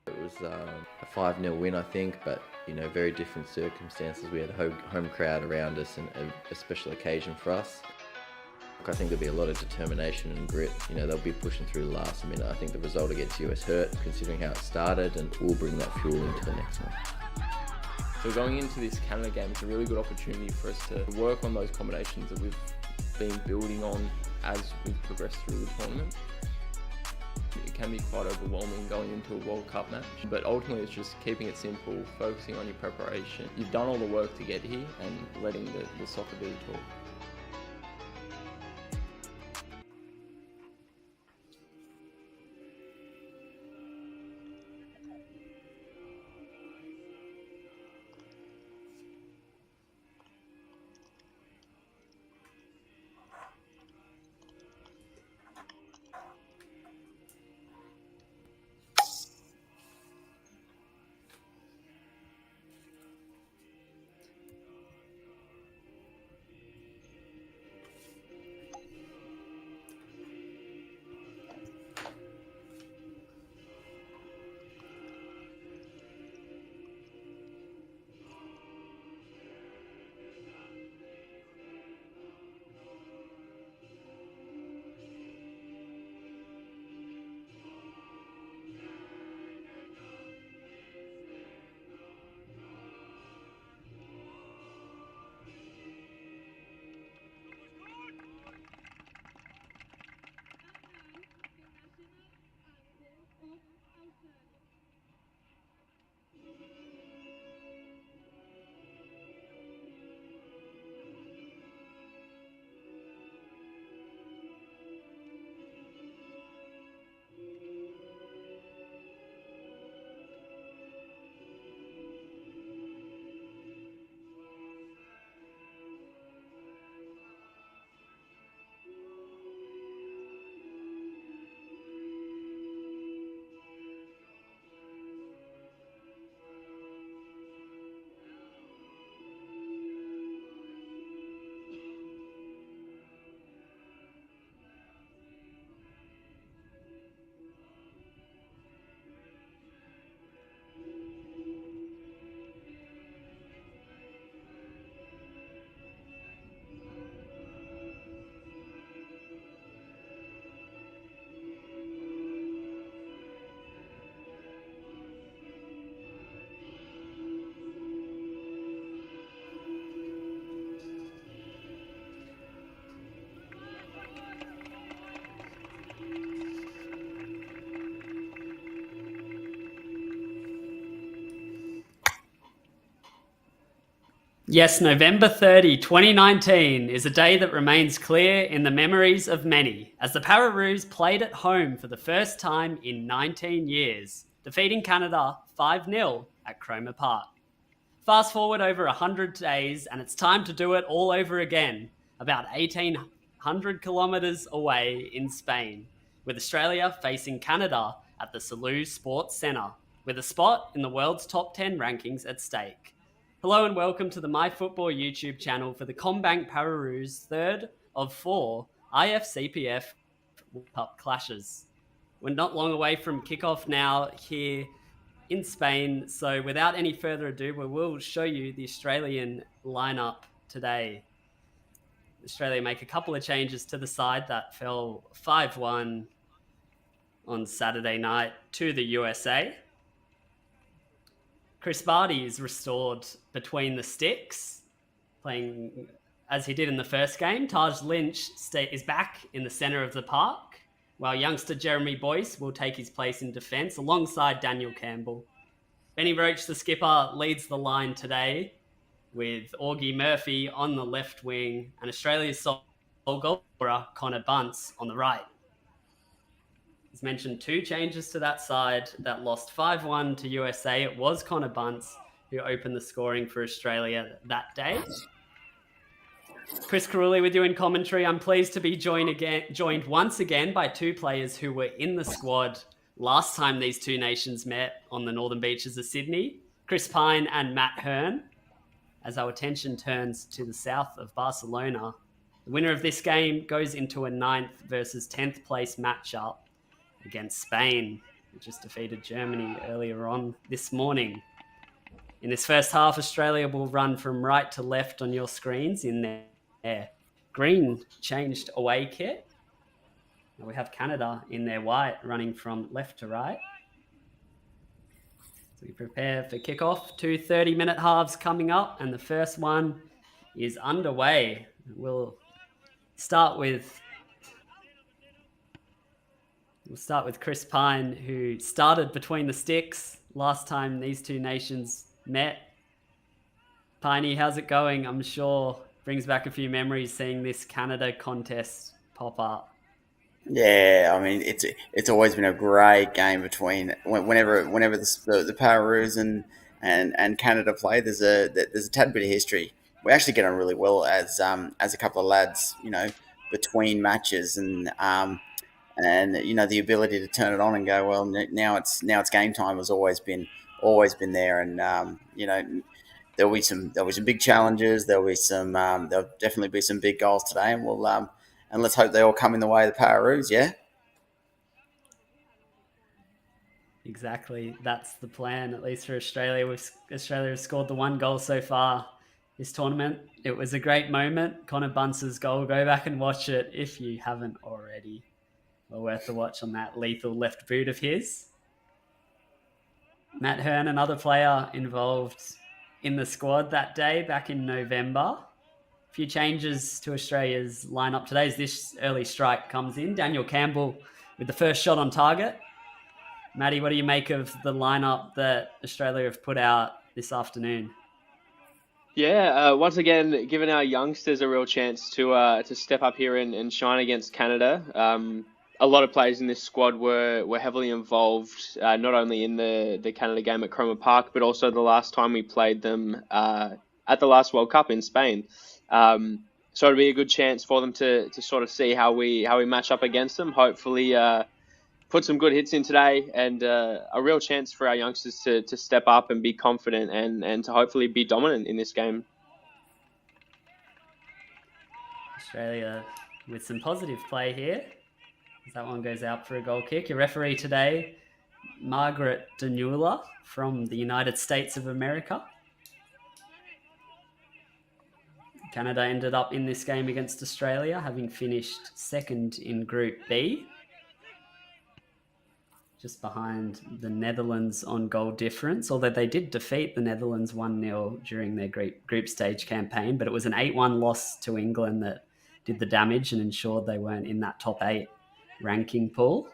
It was a 5-0 win, I think, but very different circumstances. We had a home crowd around us and a special occasion for us. I think there'll be a lot of determination and grit. They'll be pushing through the last minute. I think the result against US hurt, considering how it started, and we'll bring that fuel into the next one. So going into this Canada game, it's a really good opportunity for us to work on those combinations that we've been building on as we've progressed through the tournament. It can be quite overwhelming going into a World Cup match, but ultimately it's just keeping it simple, focusing on your preparation. You've done all the work to get here and letting the soccer do the talk. Yes, November 30, 2019 is a day that remains clear in the memories of many as the Pararoos played at home for the first time in 19 years, defeating Canada 5-0 at Cromer Park. Fast forward over 100 days and it's time to do it all over again, about 1,800 kilometres away in Spain, with Australia facing Canada at the Salou Sports Centre, with a spot in the world's top 10 rankings at stake. Hello and welcome to the MyFootball YouTube channel for the CommBank Pararoos' third of 4 IFCPF World Cup clashes. We're not long away from kickoff now here in Spain, so without any further ado, we will show you the Australian lineup today. Australia make a couple of changes to the side that fell 5-1 on Saturday night to the USA. Chris Barty is restored between the sticks, playing as he did in the first game. Taj Lynch is back in the centre of the park, while youngster Jeremy Boyce will take his place in defence alongside Daniel Campbell. Benny Roach, the skipper, leads the line today, with Augie Murphy on the left wing and Australia's sole goal scorer, Connor Bunce, on the right. As mentioned, 2 changes to that side that lost 5-1 to USA. It was Connor Bunce who opened the scoring for Australia that day. Chris Carulli with you in commentary. I'm pleased to be joined once again by 2 players who were in the squad last time these 2 nations met on the northern beaches of Sydney, Chris Pyne and Matt Hearne. As our attention turns to the south of Barcelona, the winner of this game goes into a 9th versus 10th place matchup against Spain, who just defeated Germany earlier on this morning. In this first half, Australia will run from right to left on your screens in their green changed away kit. And we have Canada in their white running from left to right. So we prepare for kickoff. 2 30-minute halves coming up, and the first one is underway. We'll start with Chris Pyne, who started between the sticks last time these 2 nations met. Pyne, how's it going? I'm sure brings back a few memories seeing this Canada contest pop up. Yeah, I mean it's always been a great game between whenever the Pararoos and Canada play. There's a tad bit of history. We actually get on really well as a couple of lads, between matches, and the ability to turn it on and go, well, now it's game time has always been there, and there'll be some big challenges. There'll definitely be some big goals today, and and let's hope they all come in the way of the Pararoos. Yeah. Exactly. That's the plan, at least for Australia. Australia has scored the 1 goal so far this tournament. It was a great moment. Connor Bunce's goal. Go back and watch it if you haven't already. Well worth the watch on that lethal left boot of his. Matt Hearne, another player involved in the squad that day back in November. A few changes to Australia's lineup today as this early strike comes in. Daniel Campbell with the first shot on target. Matty, what do you make of the lineup that Australia have put out this afternoon? Yeah, once again, giving our youngsters a real chance to step up here and shine against Canada. A lot of players in this squad were heavily involved, not only in the Canada game at Cromer Park, but also the last time we played them at the last World Cup in Spain. So it'll be a good chance for them to sort of see how we match up against them. Hopefully, put some good hits in today, and a real chance for our youngsters to step up and be confident and to hopefully be dominant in this game. Australia with some positive play here. That one goes out for a goal kick. Your referee today, Margaret Danula from the United States of America. Canada ended up in this game against Australia, having finished 2nd in Group B, just behind the Netherlands on goal difference, although they did defeat the Netherlands 1-0 during their group stage campaign, but it was an 8-1 loss to England that did the damage and ensured they weren't in that top 8 ranking pool.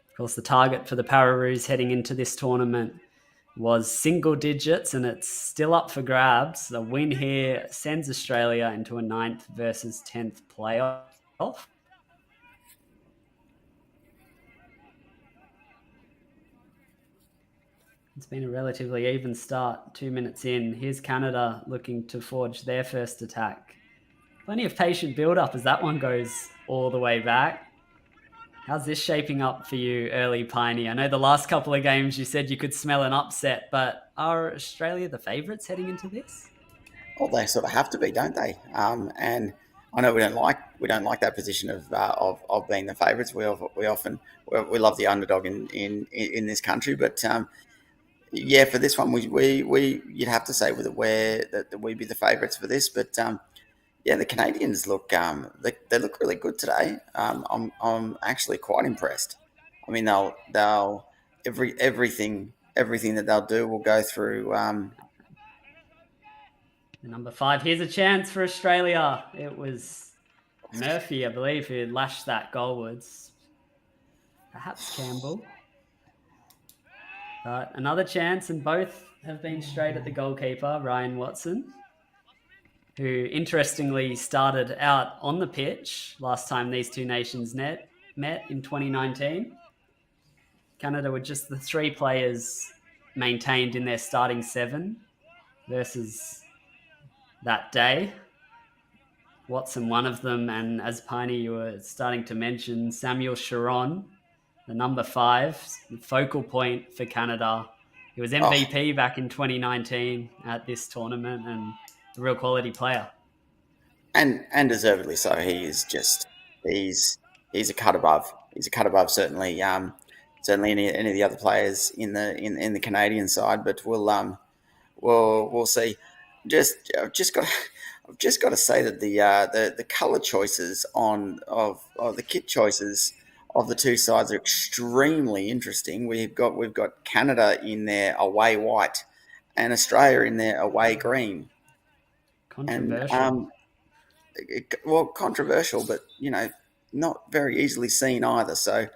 Of course, the target for the Pararoos heading into this tournament was single digits, and it's still up for grabs. A win here sends Australia into a 9th versus 10th playoff. It's been a relatively even start, 2 minutes in. Here's Canada looking to forge their first attack. Plenty of patient build-up as that one goes all the way back. How's this shaping up for you early, Pyne? I know the last couple of games you said you could smell an upset, but are Australia the favourites heading into this? Well, they sort of have to be, don't they? And I know we don't like that position of being the favourites. We love the underdog in this country, but yeah, for this one we you'd have to say that we'd be the favourites for this, but. Yeah, the Canadians look they look really good today. I'm actually quite impressed. I mean, they'll everything that they'll do will go through. Number 5. Here's a chance for Australia. It was Murphy, I believe, who lashed that goalwards. Perhaps Campbell. But another chance, and both have been straight at the goalkeeper, Ryan Watson, who interestingly started out on the pitch last time these two nations met in 2019. Canada were just the 3 players maintained in their starting 7 versus that day. Watson, one of them, and as Pyne, you were starting to mention, Samuel Chiron, the number 5, the focal point for Canada. He was MVP back in 2019 at this tournament and a real quality player. And deservedly so. He's a cut above. He's a cut above certainly any of the other players in the Canadian side. But we'll see. I've just got to say that the colour choices of the kit choices of the two sides are extremely interesting. We've got Canada in their away white and Australia in their away green. Controversial. Controversial, but not very easily seen either. So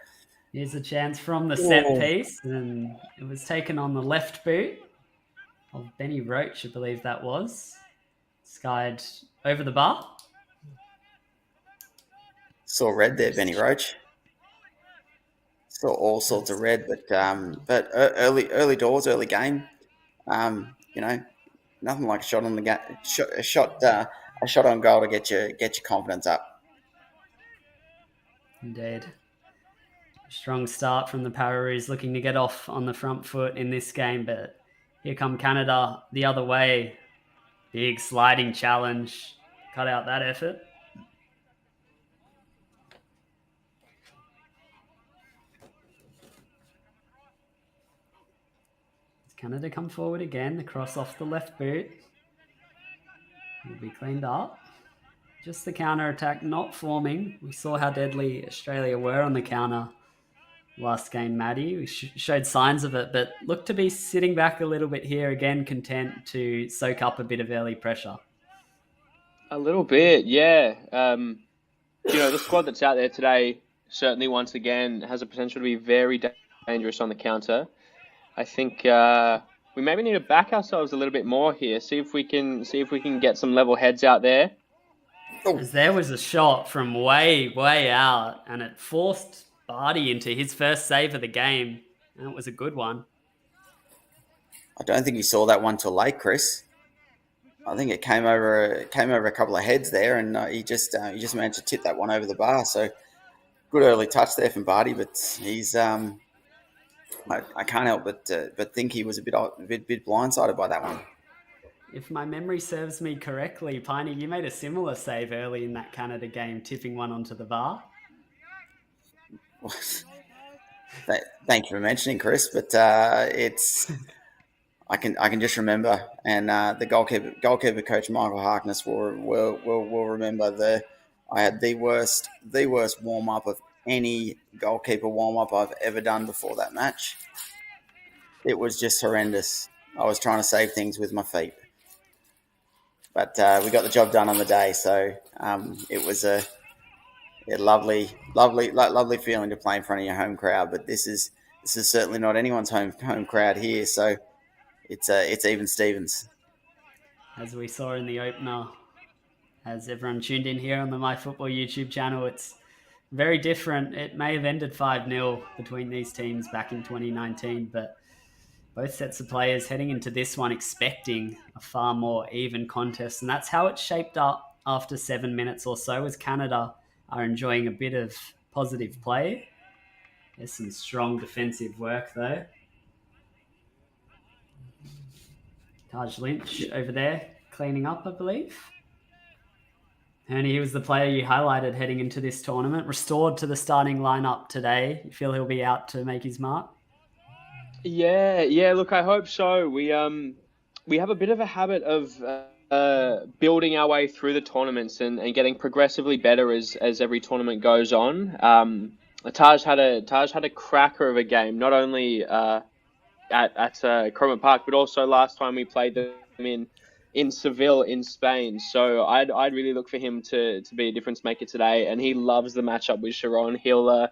here's a chance from the set piece, and it was taken on the left boot of Benny Roach, I believe that was. Skied over the bar. Saw red there, Benny Roach. Saw all sorts of red, but early doors, early game. Nothing like a shot on the a shot on goal to get your confidence up. Indeed. Strong start from the Pararoos, looking to get off on the front foot in this game, but here come Canada the other way. Big sliding challenge. Cut out that effort. Does Canada come forward again? The cross off the left boot. Will be cleaned up. Just the counter-attack not forming. We saw how deadly Australia were on the counter last game, Matty. We showed signs of it, but looked to be sitting back a little bit here again, content to soak up a bit of early pressure. A little bit, yeah. The squad that's out there today certainly once again has a potential to be very dangerous on the counter. I think we maybe need to back ourselves a little bit more here. See if we can get some level heads out there. As there was a shot from way out, and it forced Barty into his first save of the game, and it was a good one. I don't think you saw that one till late, Chris. I think it came over a couple of heads there, and he just managed to tip that one over the bar. So good early touch there from Barty, but he's I can't help but think he was a bit blindsided by that one. If my memory serves me correctly, Pyne, you made a similar save early in that Canada game, tipping one onto the bar. Thank you for mentioning, Chris, but it's I can just remember, and the goalkeeper coach Michael Harkness will remember I had the worst warm up of any goalkeeper warm up I've ever done before that match. It was just horrendous. I was trying to save things with my feet, but we got the job done on the day. So it was a lovely feeling to play in front of your home crowd. But this is certainly not anyone's home crowd here. So it's even Stevens. As we saw in the opener, as everyone tuned in here on the MyFootball YouTube channel, it's very different. It may have ended 5-0 between these teams back in 2019, but both sets of players heading into this one expecting a far more even contest. And that's how it shaped up after 7 minutes or so, as Canada are enjoying a bit of positive play. There's some strong defensive work, though. Taj Lynch over there cleaning up, I believe. And he was the player you highlighted heading into this tournament, restored to the starting lineup today. You feel he'll be out to make his mark? Yeah. Look, I hope so. We have a bit of a habit of building our way through the tournaments and getting progressively better as every tournament goes on. Taj had a cracker of a game, not only at Cromer Park, but also last time we played them in Seville in Spain. So I'd really look for him to be a difference maker today, and he loves the matchup with Chiron. He'll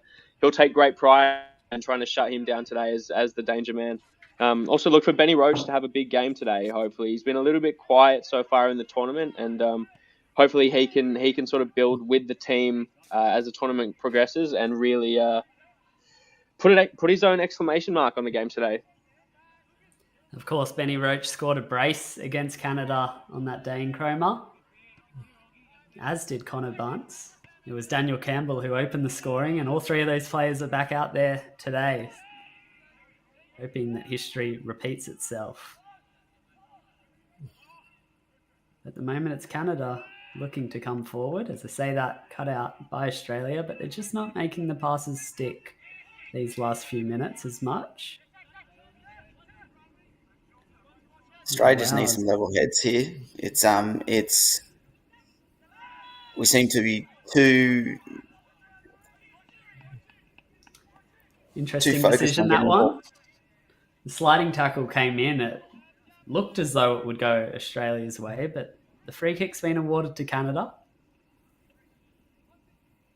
take great pride in trying to shut him down today as the danger man. Also look for Benny Roach to have a big game today. Hopefully, he's been a little bit quiet so far in the tournament, and hopefully he can sort of build with the team as the tournament progresses and really put his own exclamation mark on the game today. Of course, Benny Roach scored a brace against Canada on that day in Cromer, as did Connor Bunce. It was Daniel Campbell who opened the scoring, and all three of those players are back out there today, hoping that history repeats itself. At the moment, it's Canada looking to come forward. As I say that, cut out by Australia, but they're just not making the passes stick these last few minutes as much. Australia just needs some level heads here. It's we seem to be too interesting focused decision, on that getting the one. ball. The sliding tackle came in. It looked as though it would go Australia's way, but the free kick's been awarded to Canada.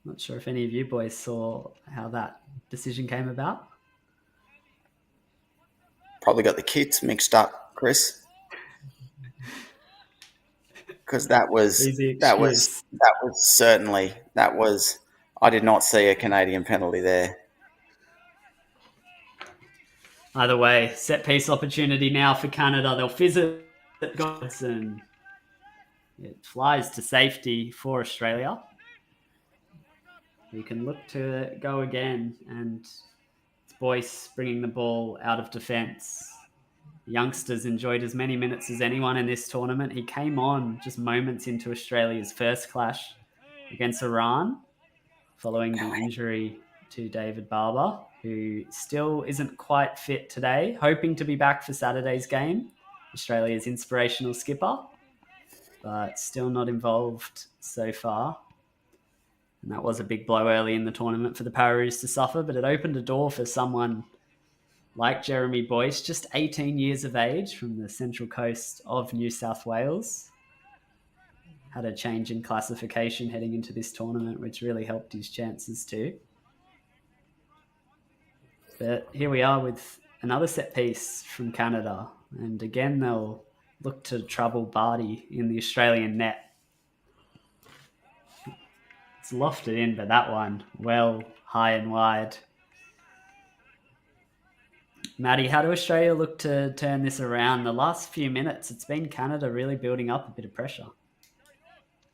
Not sure if any of you boys saw how that decision came about. Probably got the kits mixed up, Chris. Because that was certainly I did not see a Canadian penalty there. Either way, set piece opportunity now for Canada. They'll fizz it at Godson. It flies to safety for Australia. We can look to go again, and it's Boyce bringing the ball out of defence. The youngsters enjoyed as many minutes as anyone in this tournament. He came on just moments into Australia's first clash against Iran, following the injury to David Barber, who still isn't quite fit today, hoping to be back for Saturday's game. Australia's inspirational skipper, but still not involved so far. And that was a big blow early in the tournament for the Pararoos to suffer, but it opened a door for someone like Jeremy Boyce, just 18 years of age, from the central coast of New South Wales. Had a change in classification heading into this tournament, which really helped his chances too. But here we are with another set piece from Canada. And again, they'll look to trouble Barty in the Australian net. It's lofted in, but that one, well, high and wide. Matty, how do Australia look to turn this around? The last few minutes, it's been Canada really building up a bit of pressure.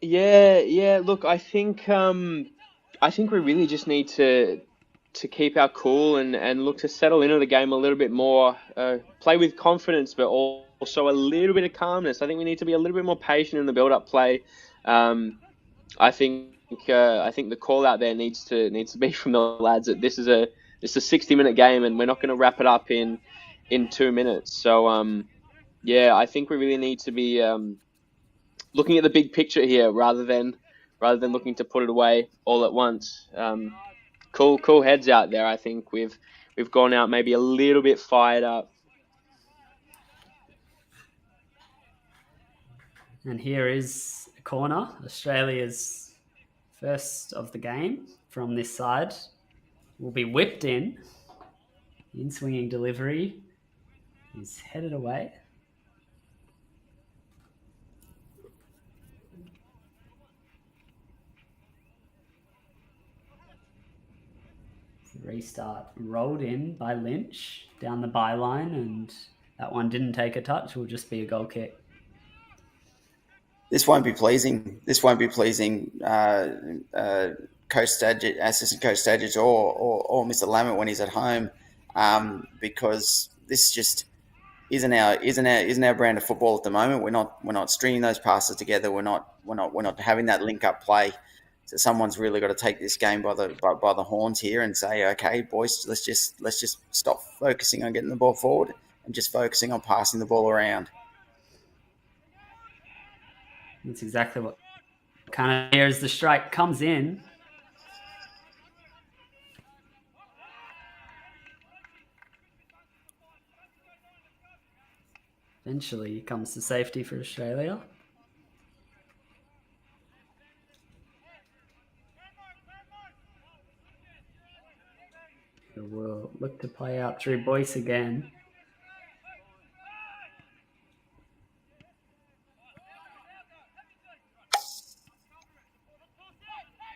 Yeah. Look, I think we really just need to keep our cool and look to settle into the game a little bit more. Play with confidence, but also a little bit of calmness. I think we need to be a little bit more patient in the build-up play. I think the call out there needs to be from the lads that this is a 60-minute game and we're not going to wrap it up in 2 minutes. So I think we really need to be looking at the big picture here rather than looking to put it away all at once. Cool heads out there. I think we've gone out maybe a little bit fired up. And here is a corner. Australia's first of the game from this side will be whipped in. In-swinging delivery is headed away. Restart rolled in by Lynch down the byline, and that one didn't take a touch. Will just be a goal kick. This won't be pleasing. Coach Stadgett, assistant coach Stadgett, or Mr. Lammett when he's at home, because this just isn't our brand of football at the moment. We're not stringing those passes together. We're not having that link up play. So someone's really got to take this game by the horns here and say, okay, boys, let's just stop focusing on getting the ball forward and just focusing on passing the ball around. That's exactly what kind of here as the strike comes in. Eventually comes to safety for Australia. We'll look to play out through Boyce again.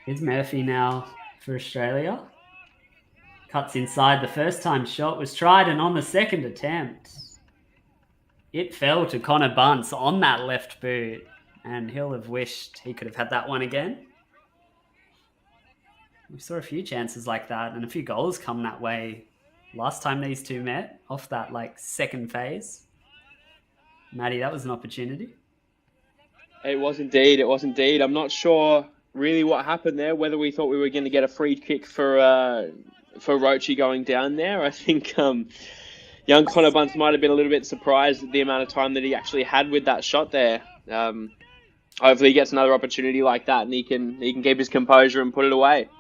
Here's Murphy now for Australia. Cuts inside. The first time shot was tried, and on the second attempt, it fell to Connor Bunce on that left boot, and he'll have wished he could have had that one again. We saw a few chances like that and a few goals come that way last time these two met off that second phase. Matty, that was an opportunity. It was indeed. It was indeed. I'm not sure really what happened there, whether we thought we were going to get a free kick for Roachy going down there. I think young Connor Bunce might have been a little bit surprised at the amount of time that he actually had with that shot there. Hopefully he gets another opportunity like that and he can keep his composure and put it away.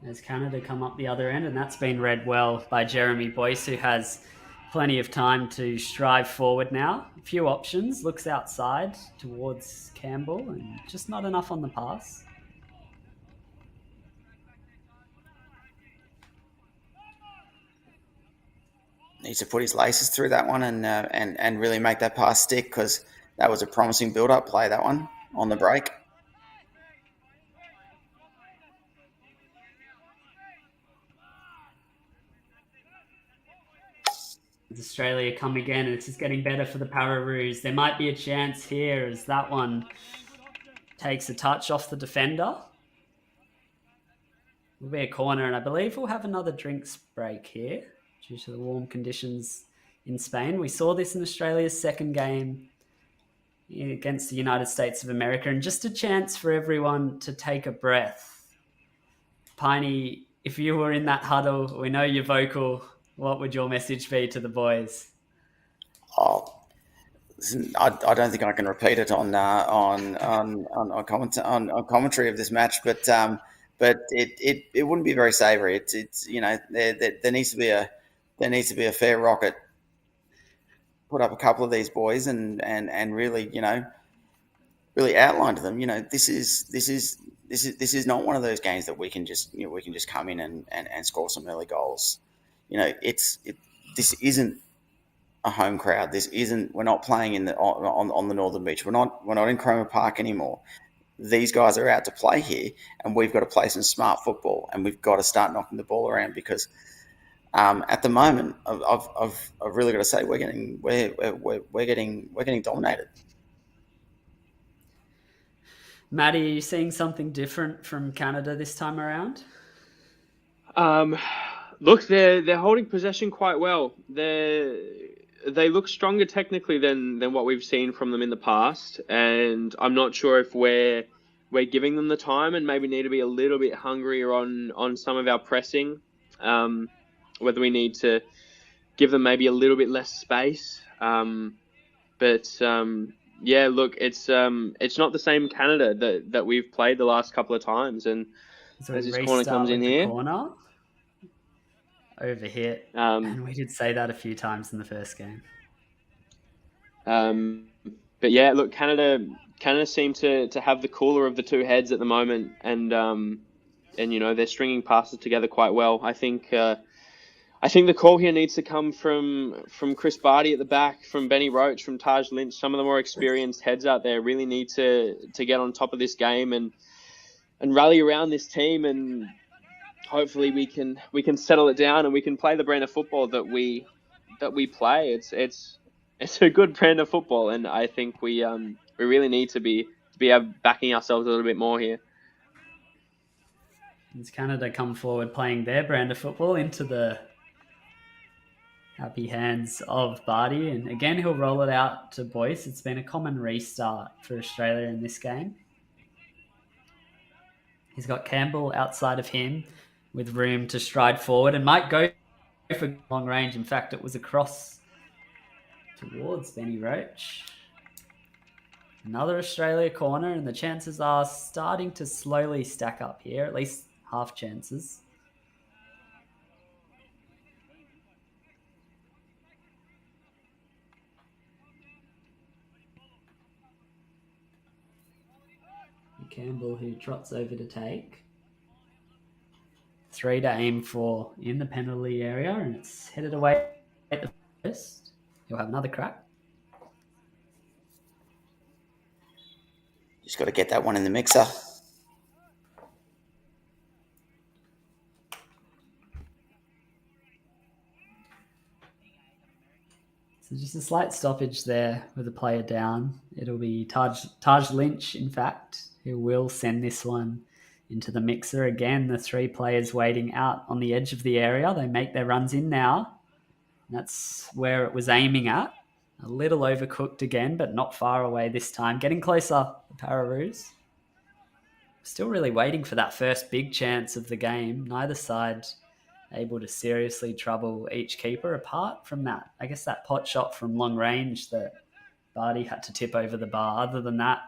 As Canada come up the other end, and that's been read well by Jeremy Boyce, who has plenty of time to strive forward now. A few options, looks outside towards Campbell, and just not enough on the pass. Needs to put his laces through that one and really make that pass stick, because that was a promising build-up play, that one, on the break. Australia come again, and it's just getting better for the Pararoos. There might be a chance here as that one takes a touch off the defender. It'll be a corner, and I believe we'll have another drinks break here due to the warm conditions in Spain. We saw this in Australia's second game against the United States of America, and just a chance for everyone to take a breath. Pyne, if you were in that huddle, we know you're vocal. What would your message be to the boys? Oh, listen, I don't think I can repeat it on commentary of this match, but it wouldn't be very savoury. It's there needs to be a fair rocket put up a couple of these boys and really really outline to them. This is not one of those games that we can just come in and score some early goals. This isn't a home crowd. We're not playing on the Northern Beach. We're not in Cromer Park anymore. These guys are out to play here, and we've got to play some smart football, and we've got to start knocking the ball around, because at the moment, I've really got to say we're getting dominated. Matty, are you seeing something different from Canada this time around? Look, they're holding possession quite well. They look stronger technically than what we've seen from them in the past, and I'm not sure if we're giving them the time and maybe need to be a little bit hungrier on some of our pressing. Whether we need to give them maybe a little bit less space. Yeah, look, it's not the same Canada that we've played the last couple of times, and So as this corner comes in here. Corner. Overhit. And we did say that a few times in the first game. But yeah, look, Canada seem to have the cooler of the two heads at the moment, and they're stringing passes together quite well. I think the call here needs to come from Chris Barty at the back, from Benny Roach, from Taj Lynch. Some of the more experienced heads out there really need to get on top of this game and rally around this team, and hopefully we can settle it down and we can play the brand of football that we play. It's a good brand of football, and I think we really need to be backing ourselves a little bit more here. As Canada come forward playing their brand of football into the happy hands of Barty, and again he'll roll it out to Boyce. It's been a common restart for Australia in this game. He's got Campbell outside of him with room to stride forward and might go for long range. In fact, it was a cross towards Benny Roach. Another Australia corner, and the chances are starting to slowly stack up here, at least half chances. Campbell, who trots over to take. 3 to aim for in the penalty area, and it's headed away at the first. He'll have another crack. Just got to get that one in the mixer. So just a slight stoppage there with a player down. It'll be Taj Lynch, in fact, who will send this one into the mixer. Again, the 3 players waiting out on the edge of the area. They make their runs in now. That's where it was aiming at. A little overcooked again, but not far away this time. Getting closer, the Pararoos. Still really waiting for that first big chance of the game. Neither side able to seriously trouble each keeper, apart from that, I guess, that pot shot from long range that Barty had to tip over the bar. Other than that,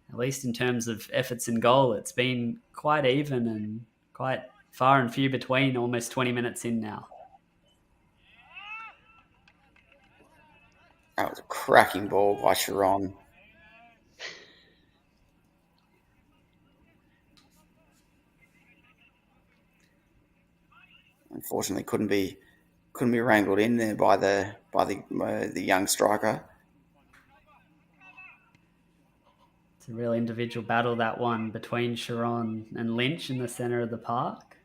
at least in terms of efforts in goal, it's been quite even and quite far and few between, almost 20 minutes in now. That was a cracking ball by Hearne. Unfortunately, couldn't be wrangled in there by the young striker. It's a real individual battle, that one, between Hearne and Lynch in the centre of the park.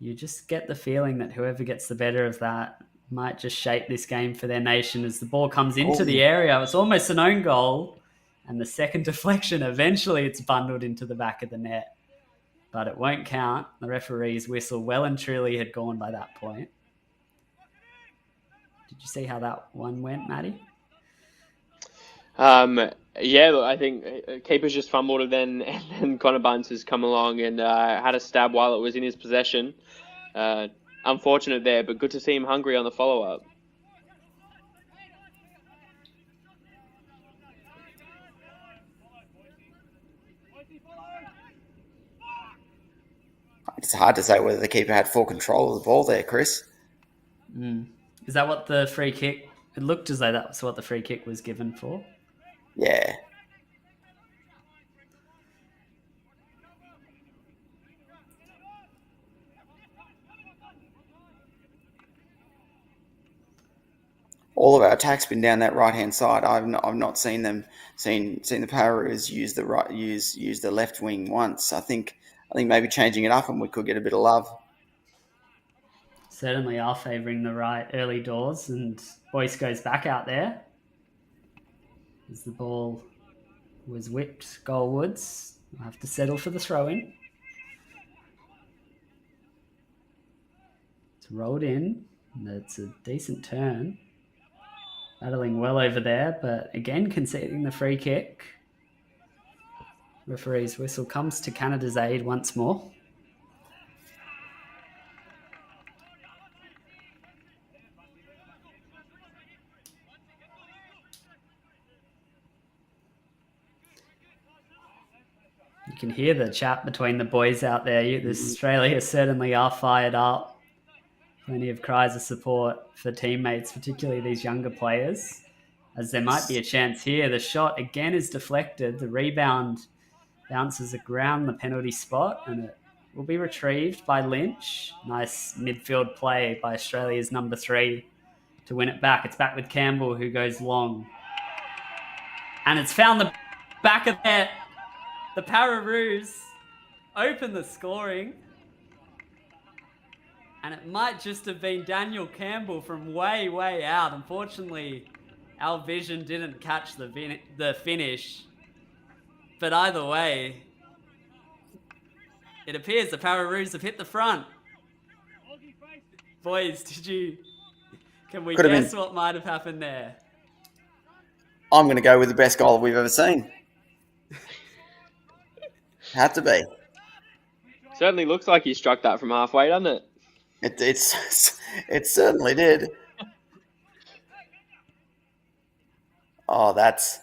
You just get the feeling that whoever gets the better of that might just shape this game for their nation. As the ball comes into the area, it's almost an own goal, and the second deflection, eventually it's bundled into the back of the net. But it won't count. The referee's whistle well and truly had gone by that point. Did you see how that one went, Matty? Yeah, look, I think keeper's just fumbled it then, and then Connor Bunce has come along and had a stab while it was in his possession. Unfortunate there, but good to see him hungry on the follow-up. It's hard to say whether the keeper had full control of the ball there, Chris. Is that what the free kick... It looked as though that was what the free kick was given for. Yeah. All of our attacks been down that right hand side. I've not seen the Pararoos use the left wing once. I think maybe changing it up and we could get a bit of love. Certainly are favouring the right early doors, and Boyce goes back out there as the ball was whipped goalwards. I'll have to settle for the throw-in. It's rolled in. That's a decent turn. Battling well over there, but again conceding the free kick. Referee's whistle comes to Canada's aid once more. You can hear the chat between the boys out there. Australia certainly are fired up. Plenty of cries of support for teammates, particularly these younger players, as there might be a chance here. The shot again is deflected. The rebound bounces around the penalty spot, and it will be retrieved by Lynch. Nice midfield play by Australia's number 3 to win it back. It's back with Campbell, who goes long. And it's found the back of net. The Pararoos open the scoring. And it might just have been Daniel Campbell from way, way out. Unfortunately, our vision didn't catch the finish. But either way, it appears the Pararoos have hit the front. Boys, can we guess what might have happened there? I'm going to go with the best goal we've ever seen. Had to be. Certainly looks like he struck that from halfway, doesn't it? It certainly did. Oh, that's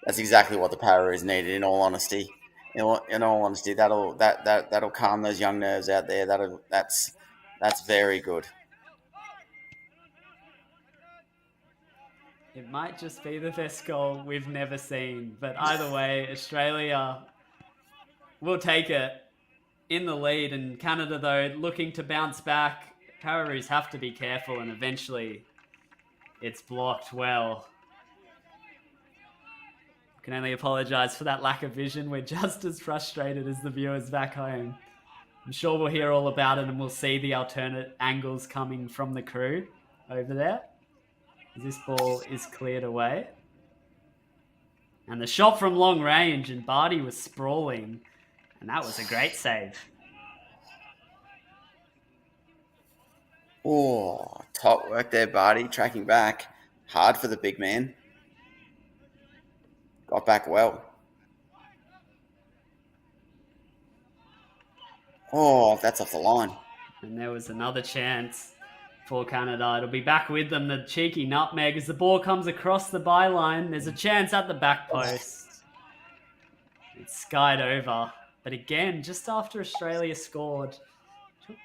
exactly what the Pararoos needed. In all honesty, that'll calm those young nerves out there. That's very good. It might just be the best goal we've never seen, but either way, Australia will take it in the lead, and Canada, though, looking to bounce back. Pararoos have to be careful, and eventually it's blocked well. Can only apologise for that lack of vision. We're just as frustrated as the viewers back home. I'm sure we'll hear all about it and we'll see the alternate angles coming from the crew over there. This ball is cleared away. And the shot from long range, and Barty was sprawling. And that was a great save. Oh, top work there, Barty. Tracking back. Hard for the big man. Got back well. Oh, that's off the line. And there was another chance for Canada. It'll be back with them. The cheeky nutmeg as the ball comes across the byline. There's a chance at the back post. It's skied over. But again, just after Australia scored,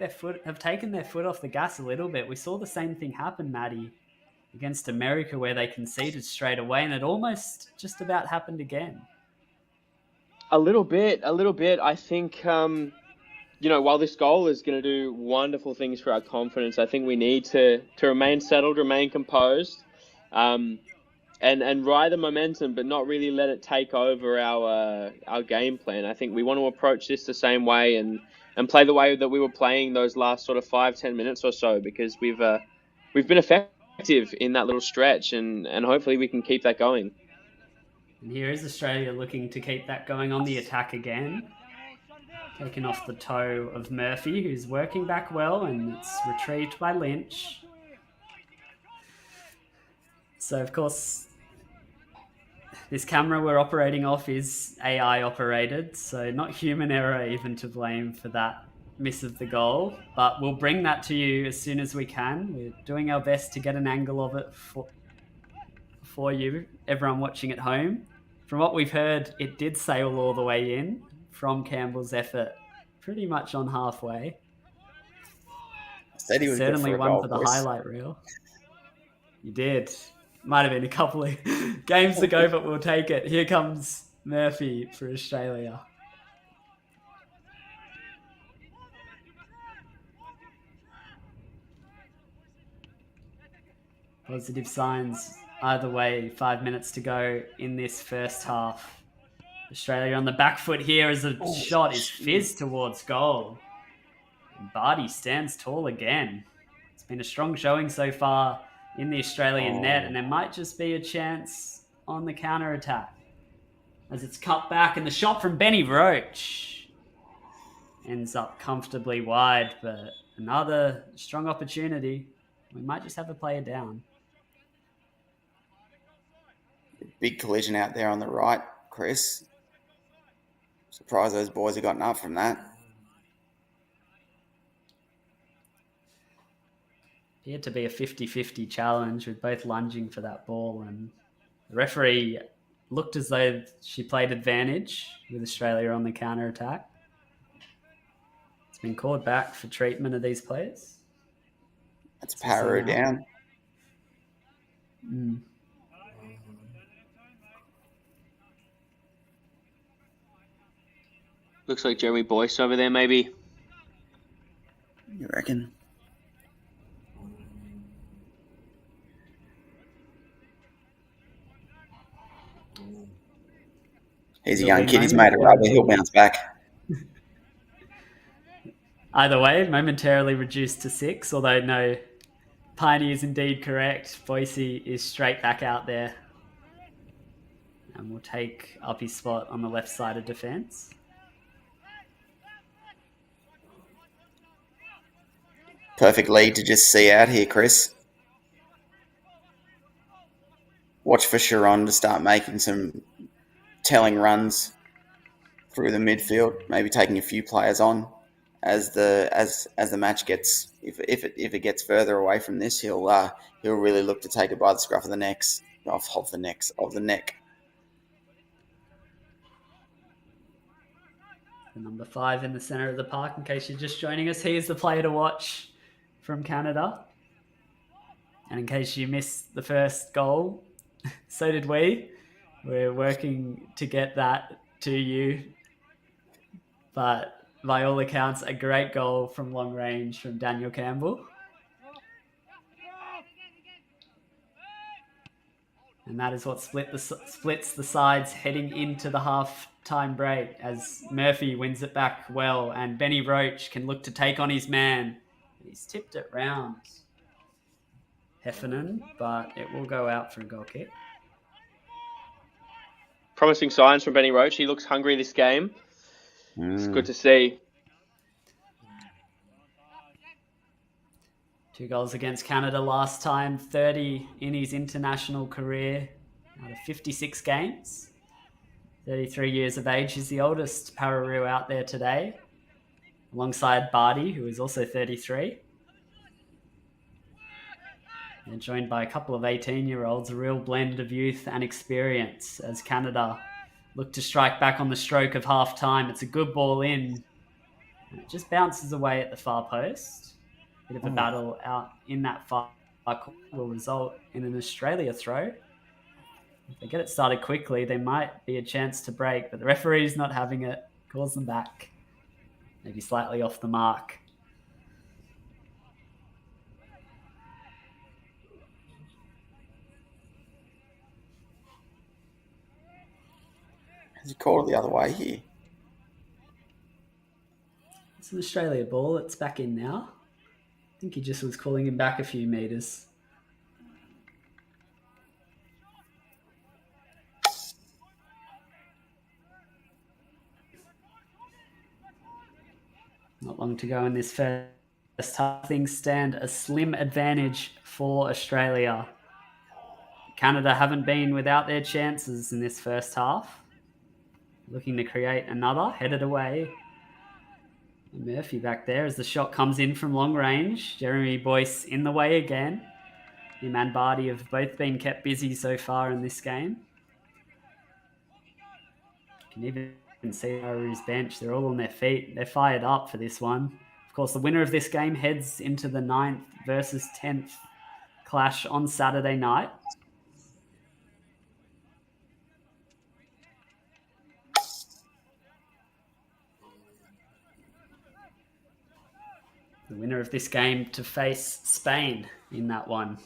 have taken their foot off the gas a little bit. We saw the same thing happen, Matty, against America, where they conceded straight away, and it almost just about happened again. A little bit. I think, while this goal is going to do wonderful things for our confidence, I think we need to remain settled, remain composed, and ride the momentum, but not really let it take over our game plan. I think we want to approach this the same way and play the way that we were playing those last sort of 5-10 minutes or so, because we've been effective in that little stretch, and hopefully we can keep that going. And here is Australia looking to keep that going on the attack again. Taken off the toe of Murphy, who's working back well, and it's retrieved by Lynch. So, of course, this camera we're operating off is AI operated, so not human error even to blame for that miss of the goal. But we'll bring that to you as soon as we can. We're doing our best to get an angle of it for you, everyone watching at home. From what we've heard, it did sail all the way in from Campbell's effort, pretty much on halfway. Said he was certainly good for one goal, for the Chris. highlight reel. You did. Might have been a couple of games ago, but we'll take it. Here comes Murphy for Australia. Positive signs either way. 5 minutes to go in this first half. Australia on the back foot here as the shot is fizzed towards goal. And Barty stands tall again. It's been a strong showing so far in the Australian net, and there might just be a chance on the counter-attack as it's cut back, and the shot from Benny Roach ends up comfortably wide, but another strong opportunity. We might just have a player down. Big collision out there on the right, Chris. Surprised those boys have gotten up from that. Appeared to be a 50-50 challenge with both lunging for that ball, and the referee looked as though she played advantage with Australia on the counter-attack. It's been called back for treatment of these players. That's Pararoos down. Looks like Jeremy Boyce over there, maybe. You reckon? He's a young kid. He's made a rubber. He'll bounce back. Either way, momentarily reduced to 6, although no, Pyne is indeed correct. Boise is straight back out there. And will take up his spot on the left side of defence. Perfect lead to just see out here, Chris. Watch for Hearne to start making some telling runs through the midfield, maybe taking a few players on as the match gets. If it gets further away from this, he'll really look to take it by the scruff of the neck. The number 5 in the centre of the park, in case you're just joining us, he is the player to watch from Canada. And in case you missed the first goal, so did we. We're working to get that to you. But by all accounts, a great goal from long range from Daniel Campbell. And that is what splits the sides heading into the half-time break as Murphy wins it back well and Benny Roach can look to take on his man. He's tipped it round Heffernan, but it will go out for a goal kick. Promising signs from Benny Roach. He looks hungry this game. It's good to see. 2 goals against Canada last time, 30 in his international career out of 56 games. 33 years of age. He's the oldest Pararoo out there today, alongside Barty, who is also 33. They're joined by a couple of 18-year-olds, a real blend of youth and experience as Canada look to strike back on the stroke of half-time. It's a good ball in. And it just bounces away at the far post. Bit of a battle out in that far corner will result in an Australia throw. If they get it started quickly, there might be a chance to break, but the referee's not having it. Calls them back. Maybe slightly off the mark. Has he called it the other way here? It's an Australia ball. It's back in now. I think he just was calling him back a few metres. Not long to go in this first half. Things stand a slim advantage for Australia. Canada haven't been without their chances in this first half. Looking to create another, headed away. Murphy back there as the shot comes in from long range. Jeremy Boyce in the way again. Him and Barty have both been kept busy so far in this game. You can even see Pararoos bench. They're all on their feet. They're fired up for this one. Of course, the winner of this game heads into the 9th versus 10th clash on Saturday night. The winner of this game to face Spain in that one.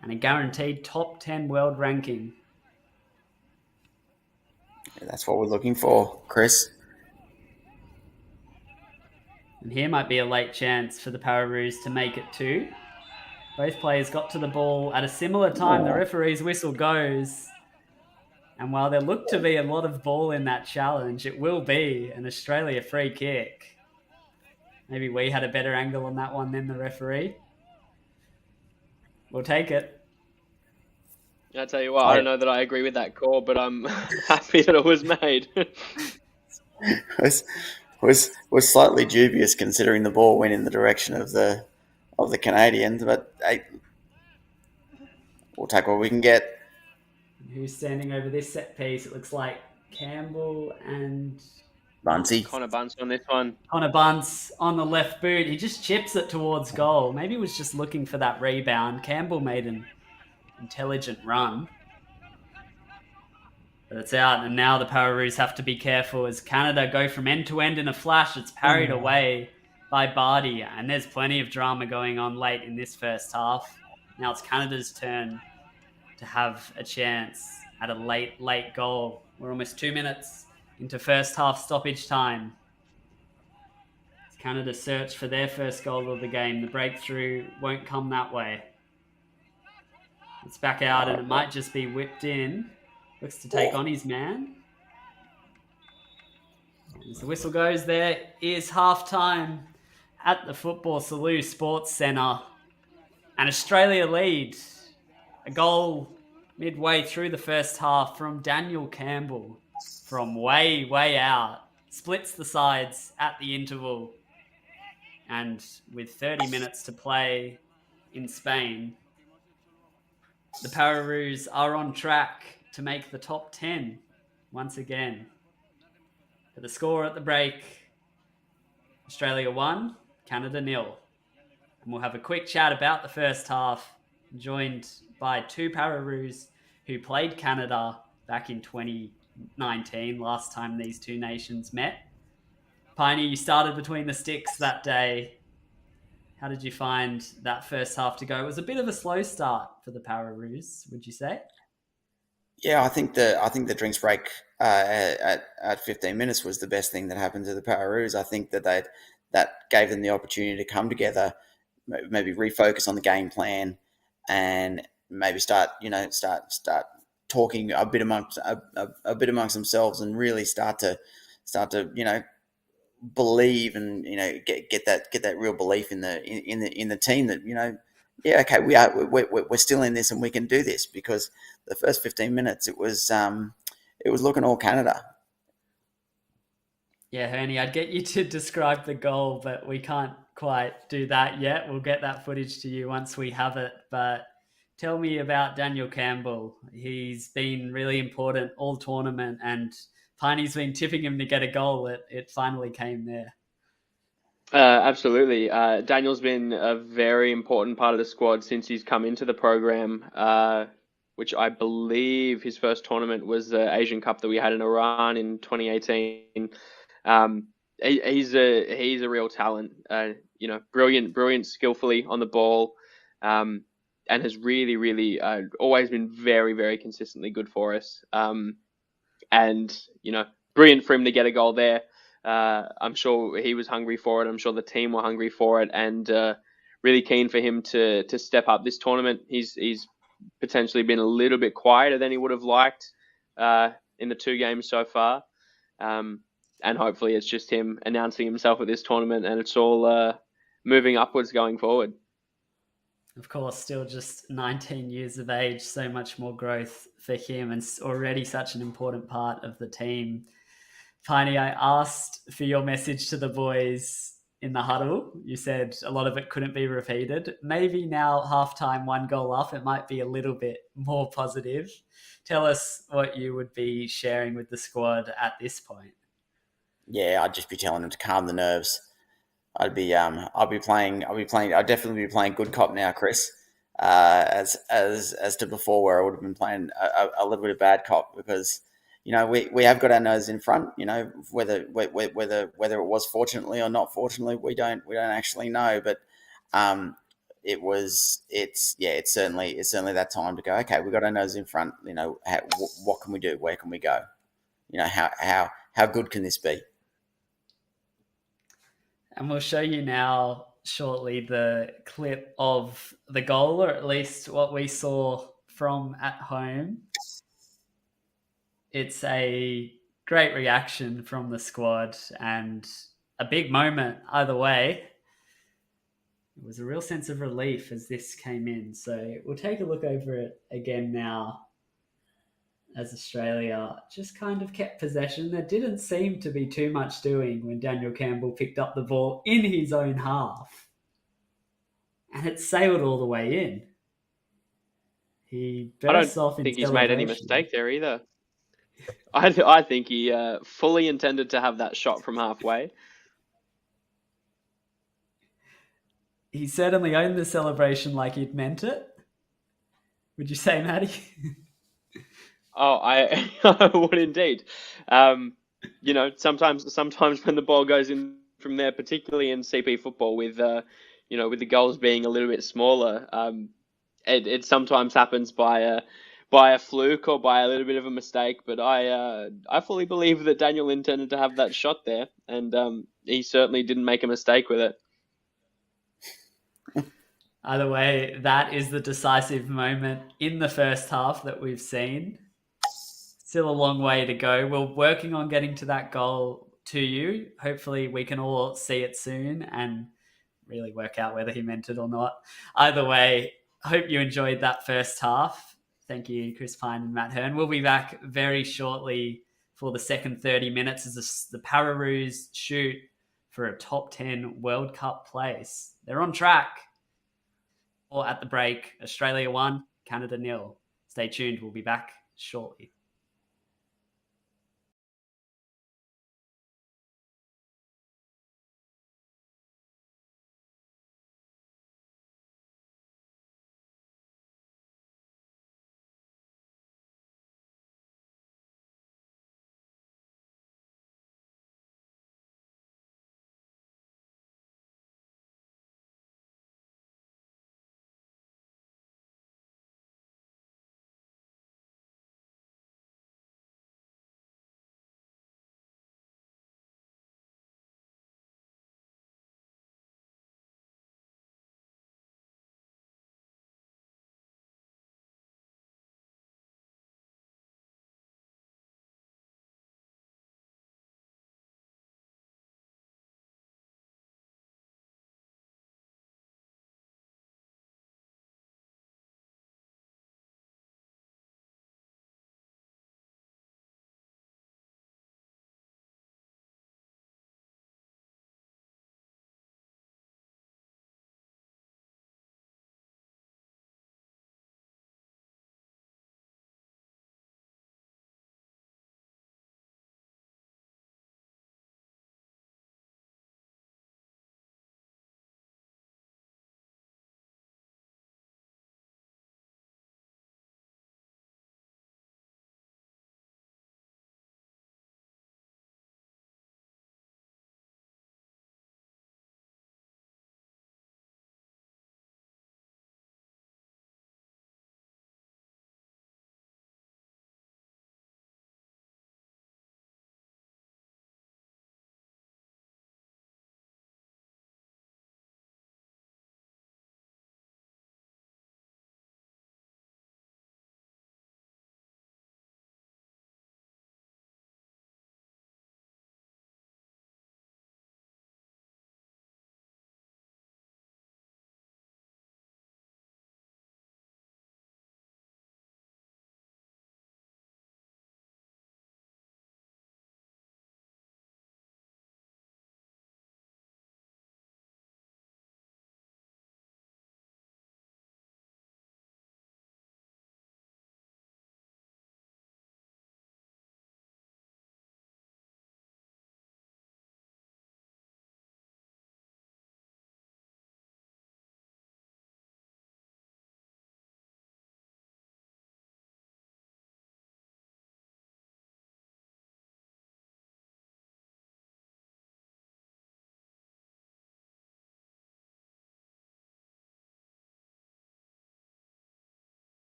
And a guaranteed top 10 world ranking. Yeah, that's what we're looking for, Chris. And here might be a late chance for the Pararoos to make it too. Both players got to the ball at a similar time. The referee's whistle goes. And while there looked to be a lot of ball in that challenge, it will be an Australia free kick. Maybe we had a better angle on that one than the referee. We'll take it. I tell you what, I don't know that I agree with that call, but I'm happy that it was made. was slightly dubious considering the ball went in the direction of the Canadians, but hey, we'll take what we can get. Who's standing over this set piece? It looks like Campbell and Bunsey. Connor Bunce on this one. Connor Bunce on the left boot. He just chips it towards goal. Maybe he was just looking for that rebound. Campbell made an intelligent run. But it's out, and now the Pararoos have to be careful as Canada go from end to end in a flash. It's parried away by Barty, and there's plenty of drama going on late in this first half. Now it's Canada's turn to have a chance at a late goal. We're almost 2 minutes into first half stoppage time. As Canada search for their first goal of the game. The breakthrough won't come that way. It's back out and it might just be whipped in. Looks to take on his man. As the whistle goes, there is half time at the Football Salou Sports Centre. And Australia lead. A goal midway through the first half from Daniel Campbell. From way out, splits the sides at the interval. And with 30 minutes to play in Spain, the Pararoos are on track to make the top 10 once again. For the score at the break, Australia 1, Canada 0. And we'll have a quick chat about the first half, joined by 2 Pararoos who played Canada back in 2019, last time these two nations met. Pyne, you started between the sticks that day. How did you find that first half to go? It was a bit of a slow start for the Pararoos, would you say? Yeah, I think the drinks break at 15 minutes was the best thing that happened to the Pararoos. I think that gave them the opportunity to come together, maybe refocus on the game plan, and maybe start talking a bit amongst themselves, and really start to believe, and get that real belief in the team, that yeah, okay, we're still in this and we can do this. Because the first 15 minutes it was looking all Canada. Yeah, Hearne, I'd get you to describe the goal, but we can't quite do that yet. We'll get that footage to you once we have it. But tell me about Daniel Campbell. He's been really important all tournament, and Pyne's been tipping him to get a goal. It finally came there. Absolutely. Daniel's been a very important part of the squad since he's come into the program, which I believe his first tournament was the Asian Cup that we had in Iran in 2018. He's a real talent. Brilliant, skillfully on the ball, and has really always been very, very consistently good for us. And brilliant for him to get a goal there. I'm sure he was hungry for it. I'm sure the team were hungry for it, and really keen for him to step up this tournament. He's potentially been a little bit quieter than he would have liked in the 2 games so far. And hopefully it's just him announcing himself at this tournament, and it's all moving upwards going forward. Of course, still just 19 years of age, so much more growth for him, and already such an important part of the team. Pyne, I asked for your message to the boys in the huddle. You said a lot of it couldn't be repeated. Maybe now, halftime, 1 goal up, it might be a little bit more positive. Tell us what you would be sharing with the squad at this point. Yeah, I'd just be telling them to calm the nerves. I'd definitely be playing good cop now, Chris. As to before, where I would have been playing a little bit of bad cop, because we have got our nose in front. Whether it was fortunately or not fortunately, we don't actually know. But it's certainly that time to go. Okay, we've got our nose in front. What can we do? Where can we go? How good can this be? And we'll show you now shortly the clip of the goal, or at least what we saw from at home. It's a great reaction from the squad, and a big moment either way. It was a real sense of relief as this came in. So we'll take a look over it again now, as Australia just kind of kept possession. There didn't seem to be too much doing when Daniel Campbell picked up the ball in his own half, and it sailed all the way in. He bursts off in think he's celebration. made any mistake there either. I think he fully intended to have that shot from halfway. He certainly owned the celebration like he'd meant it. Would you say, Matty? Oh, I would indeed. Sometimes when the ball goes in from there, particularly in CP football, with the goals being a little bit smaller, it sometimes happens by a fluke or by a little bit of a mistake. But I fully believe that Daniel intended to have that shot there, and he certainly didn't make a mistake with it. Either way, that is the decisive moment in the first half that we've seen. Still a long way to go. We're working on getting to that goal to you. Hopefully we can all see it soon and really work out whether he meant it or not. Either way, hope you enjoyed that first half. Thank you, Chris Pyne and Matt Hearne. We'll be back very shortly for the second 30 minutes as the Pararoos shoot for a top 10 World Cup place. They're on track. Or at the break, Australia 1, Canada 0. Stay tuned. We'll be back shortly.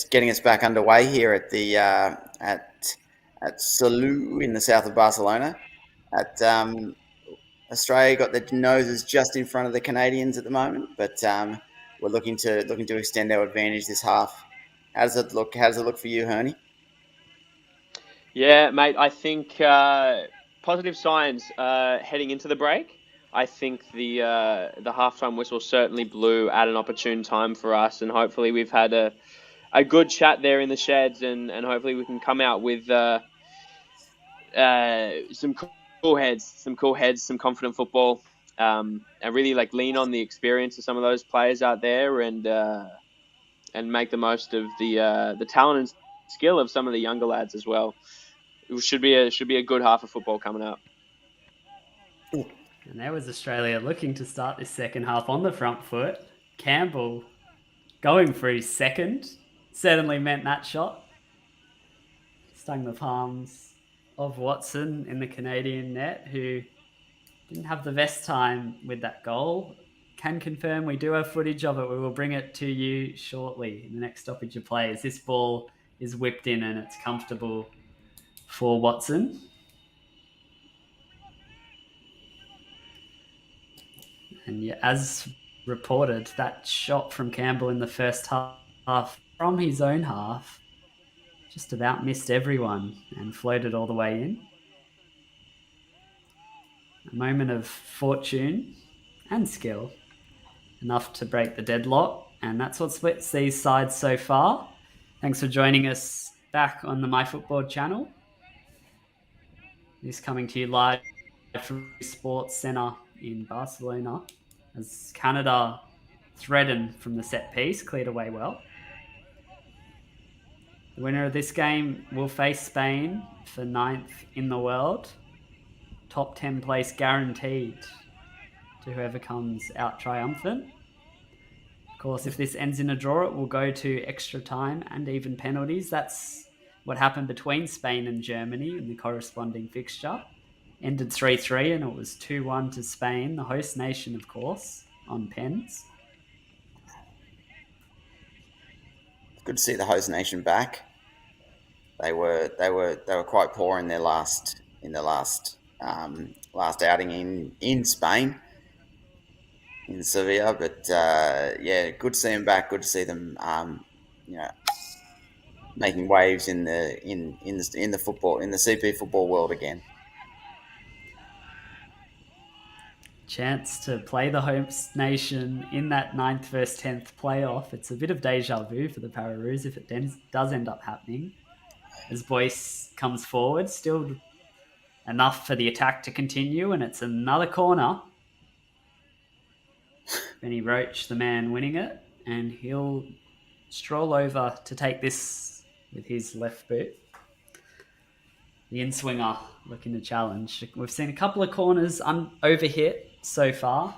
getting us back underway here at the at Salou in the south of Barcelona. At Australia got their noses just in front of the Canadians at the moment, but we're looking to extend our advantage this half. How does it look? How does it look for you, Hearne? Yeah, mate, I think positive signs heading into the break. I think the halftime whistle certainly blew at an opportune time for us, and hopefully we've had a good chat there in the sheds, and hopefully we can come out with some cool heads, some confident football, and really like lean on the experience of some of those players out there, and make the most of the talent and skill of some of the younger lads as well. It should be a good half of football coming up. And there was Australia looking to start this second half on the front foot. Campbell going for his second certainly meant that shot. Stung the palms of Watson in the Canadian net, who didn't have the best time with that goal. Can confirm we do have footage of it. We will bring it to you shortly in the next stoppage of play, as this ball is whipped in and it's comfortable for Watson. And yeah, as reported, that shot from Campbell in the first half from his own half just about missed everyone and floated all the way in. A moment of fortune and skill, enough to break the deadlock, and that's what splits these sides so far. Thanks for joining us back on the MyFootball channel. This coming to you live from the Sports Centre in Barcelona, as Canada threatened from the set piece, cleared away well. The winner of this game will face Spain for 9th in the world. Top 10 place guaranteed to whoever comes out triumphant. Of course, if this ends in a draw, it will go to extra time and even penalties. That's what happened between Spain and Germany in the corresponding fixture. Ended 3-3 and it was 2-1 to Spain, the host nation, of course, on pens. Good to see the host nation back. They were quite poor in their last outing in Spain, in Sevilla. But yeah, good to see them back. Good to see them making waves in the football, in the CP football world again. Chance to play the host nation in that 9th versus 10th playoff. It's a bit of deja vu for the Pararoos if it does end up happening. As Boyce comes forward, still enough for the attack to continue, and it's another corner. Benny Roach, the man winning it, and he'll stroll over to take this with his left boot. The in-swinger looking to challenge. We've seen a couple of corners overhit so far.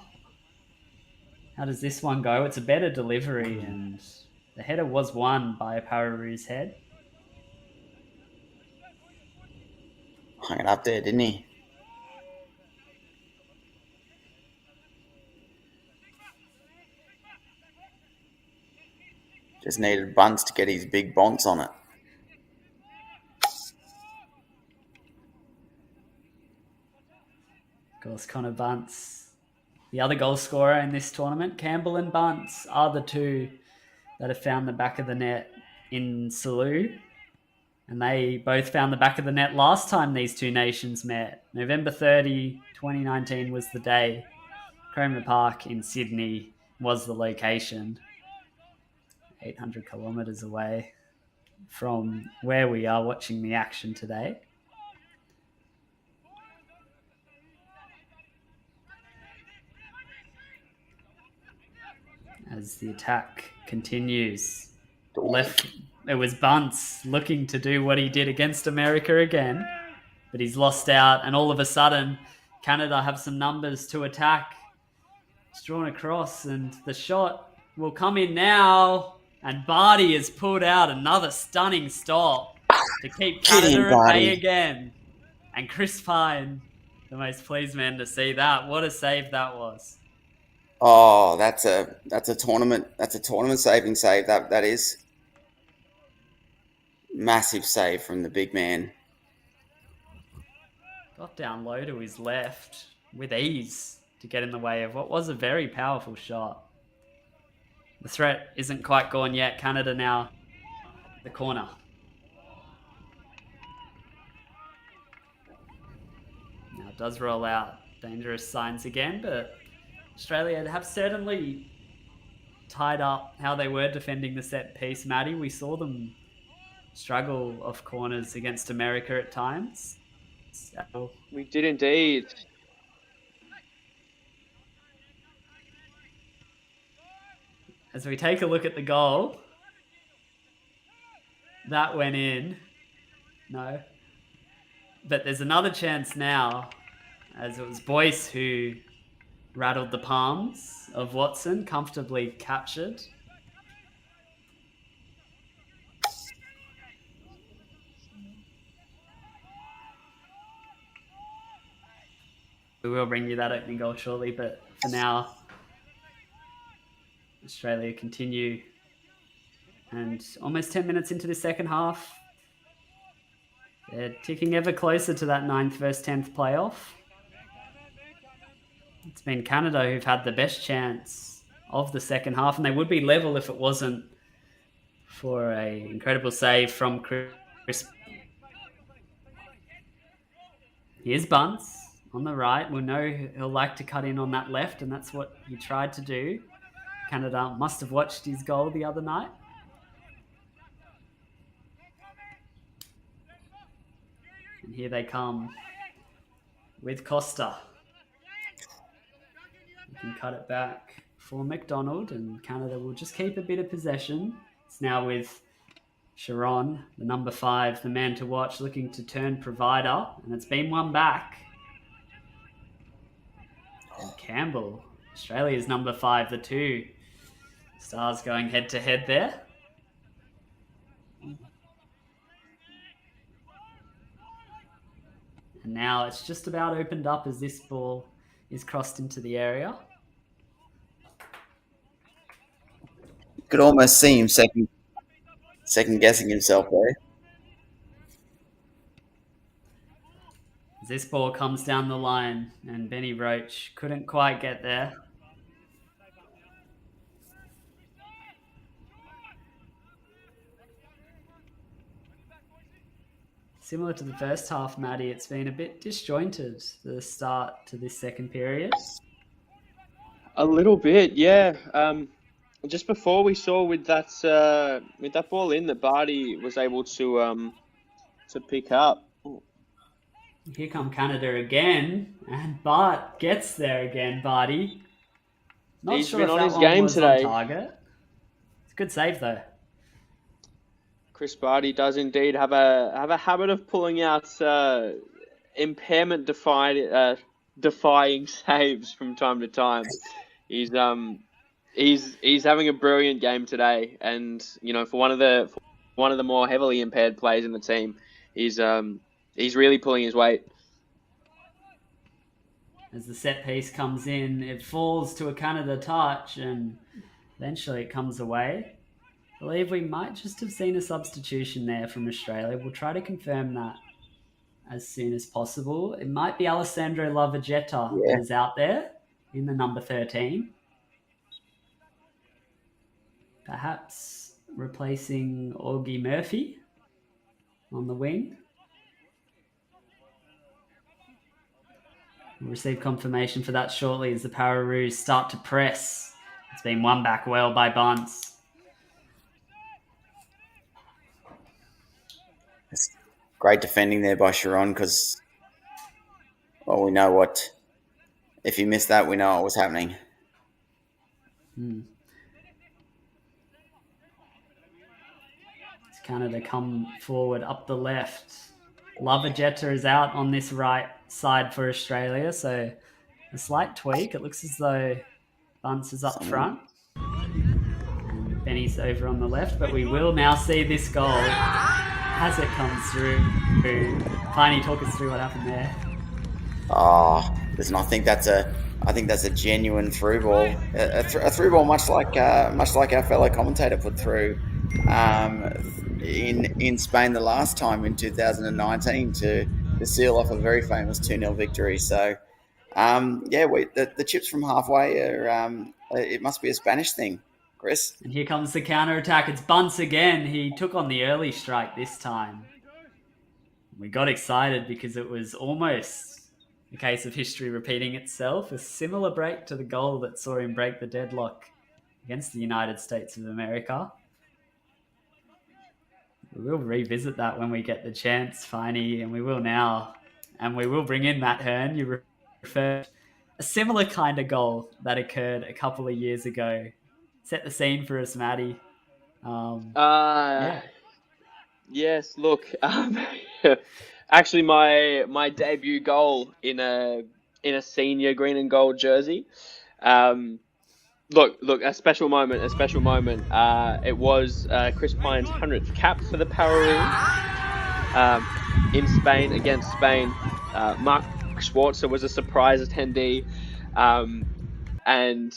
How does this one go? It's a better delivery, and the header was won by a Pararoos head. Hung it up there, didn't he? Just needed Bunce to get his big bonce on it. Of course, Connor Bunce, the other goal scorer in this tournament. Campbell and Bunce are the two that have found the back of the net in Salou. And they both found the back of the net last time these two nations met. November 30, 2019 was the day. Cromer Park in Sydney was the location. 800 kilometres away from where we are watching the action today. As the attack continues. Left, it was Bunce looking to do what he did against America again, but he's lost out, and all of a sudden Canada have some numbers to attack. It's drawn across, and the shot will come in now, and Barty has pulled out another stunning stop to keep Canada at bay again. And Chris Pyne, the most pleased man to see that. What a save that was. Oh, that's a tournament saving save, that is. Massive save from the big man. Got down low to his left with ease to get in the way of what was a very powerful shot. The threat isn't quite gone yet. Canada now the corner. Now it does roll out. Dangerous signs again, but Australia have certainly tied up how they were defending the set piece, Matty. We saw them struggle off corners against America at times. So, We did indeed. as we take a look at the goal, that went in. No. But there's another chance now, as it was Boyce who rattled the palms of Watson, comfortably captured. We will bring you that opening goal shortly, but for now, Australia continue. And almost 10 minutes into the second half, they're ticking ever closer to that 9th versus 10th playoff. It's been Canada who've had the best chance of the second half, and they would be level if it wasn't for an incredible save from Chris. Here's Bunce on the right. We'll know he'll like to cut in on that left, and that's what he tried to do. Canada must have watched his goal the other night. And here they come with Costa. You can cut it back for McDonald, and Canada will just keep a bit of possession. It's now with Hearne, the number 5, the man to watch, looking to turn provider, and it's been one back. And Campbell, Australia's number 5, the 2 stars going head to head there. And now it's just about opened up as this ball is crossed into the area. Could almost see him second guessing himself there. As this ball comes down the line, and Benny Roach couldn't quite get there. Similar to the first half, Matty, it's been a bit disjointed, the start to this second period. A little bit, yeah. Just before we saw with that ball in that Barty was able to pick up. Here come Canada again, and Bart gets there again, Barty. Not He's sure been if on that his one game was today. on target. It's a good save though. Chris Barty does indeed have a habit of pulling out impairment defying saves from time to time. He's having a brilliant game today, and for one of the more heavily impaired players in the team, he's really pulling his weight. As the set piece comes in, it falls to a Canada touch, and eventually it comes away. I believe we might just have seen a substitution there from Australia. We'll try to confirm that as soon as possible. It might be Alessandro Lavagetta that is out there in the number 13. Perhaps replacing Augie Murphy on the wing. We'll receive confirmation for that shortly as the Pararoos start to press. It's been won back well by Bunce. It's great defending there by Hearne because, well, we know what. If you missed that, we know what was happening. As Canada come forward up the left. Lavagetta is out on this right side for Australia, so a slight tweak. It looks as though Bunce is up front. And Benny's over on the left, but we will now see this goal as it comes through. Pyne, talk us through what happened there. Listen, I think that's a genuine through ball, a through ball, much like our fellow commentator put through. in Spain the last time in 2019 to seal off a very famous 2-0 victory. So, the chips from halfway are, it must be a Spanish thing, Chris. And here comes the counter-attack. It's Bunce again. He took on the early strike this time. We got excited because it was almost a case of history repeating itself. A similar break to the goal that saw him break the deadlock against the United States of America. We'll revisit that when we get the chance, Pyne, and we will now. And we will bring in Matt Hearne. You referred a similar kind of goal that occurred a couple of years ago. Set the scene for us, Matty. Yes, look, actually my debut goal in a senior green and gold jersey. Look, a special moment. It was Chris Pyne's 100th cap for the Pararoos in Spain against Spain. Mark Schwarzer was a surprise attendee, and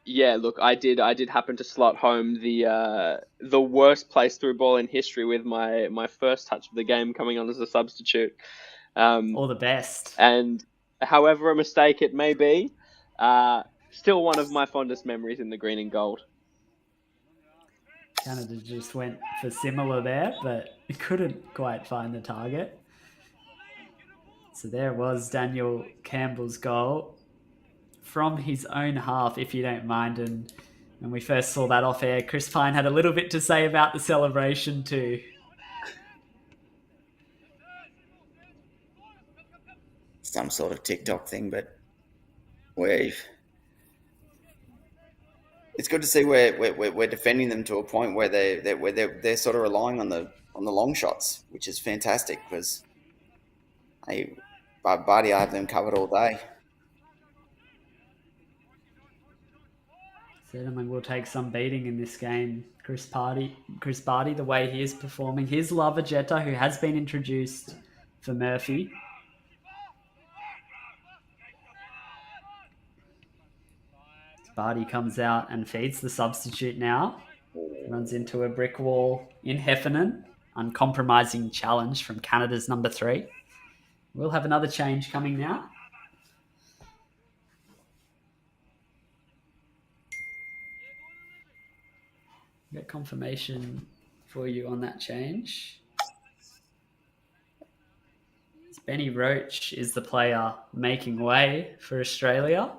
yeah, look, I did happen to slot home the worst place through ball in history with my first touch of the game coming on as a substitute. All the best. And however a mistake it may be, still one of my fondest memories in the green and gold. Canada just went for similar there, but couldn't quite find the target. So there was Daniel Campbell's goal from his own half, if you don't mind. And when we first saw that off air, Chris Pyne had a little bit to say about the celebration too. Some sort of TikTok thing, but it's good to see we're defending them to a point where they're sort of relying on the long shots, which is fantastic because Barty, I have them covered all day. Certainly will take some beating in this game. Chris Barty, the way he is performing. Here's Lavagetta, who has been introduced for Murphy. Barty comes out and feeds the substitute now. Runs into a brick wall in Heffernan. Uncompromising challenge from Canada's number 3. We'll have another change coming now. Get confirmation for you on that change. Benny Roach is the player making way for Australia,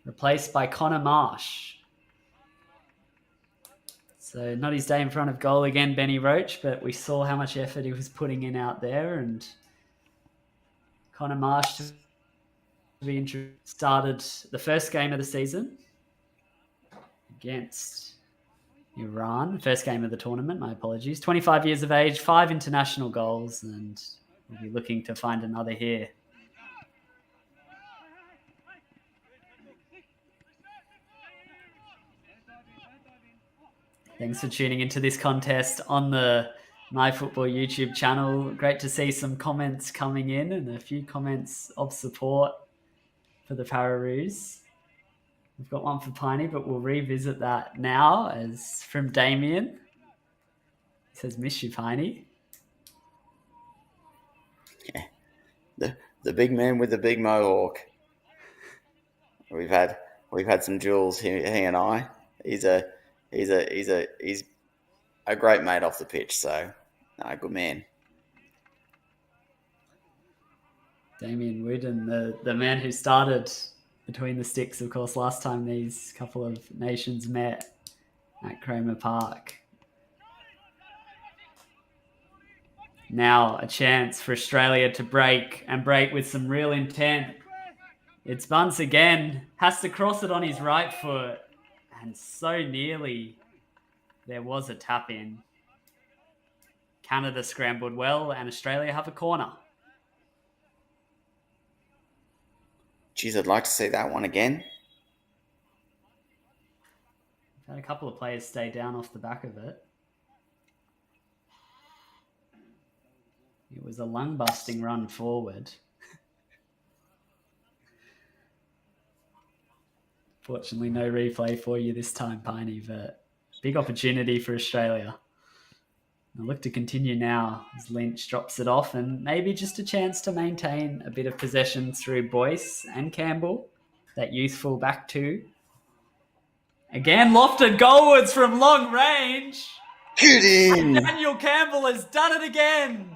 replaced by Connor Marsh. So not his day in front of goal again, Benny Roach, but we saw how much effort he was putting in out there, and Connor Marsh started the first game of the season against Iran, first game of the tournament, my apologies. 25 years of age, 5 international goals, and we'll be looking to find another here. Thanks for tuning into this contest on the MyFootball YouTube channel. Great to see some comments coming in and a few comments of support for the Pararoos. We've got one for Pyne, but we'll revisit that now as from Damien. He says, miss you, Pyne. Yeah. The big man with the big mohawk. We've had some duels, he and I. He's a great mate off the pitch, so good man. Damien Wood, and the man who started between the sticks, of course, last time these couple of nations met at Cromer Park. Now a chance for Australia to break with some real intent. It's Bunce again, has to cross it on his right foot, and so nearly there was a tap in. Canada scrambled well, and Australia have a corner. Geez, I'd like to see that one again. We've had a couple of players stay down off the back of it. It was a lung-busting run forward. Fortunately, no replay for you this time, Pyne, but big opportunity for Australia. They'll look to continue now as Lynch drops it off, and maybe just a chance to maintain a bit of possession through Boyce and Campbell, that youthful back two. Again, lofted goalwards from long range. Get in! Daniel Campbell has done it again.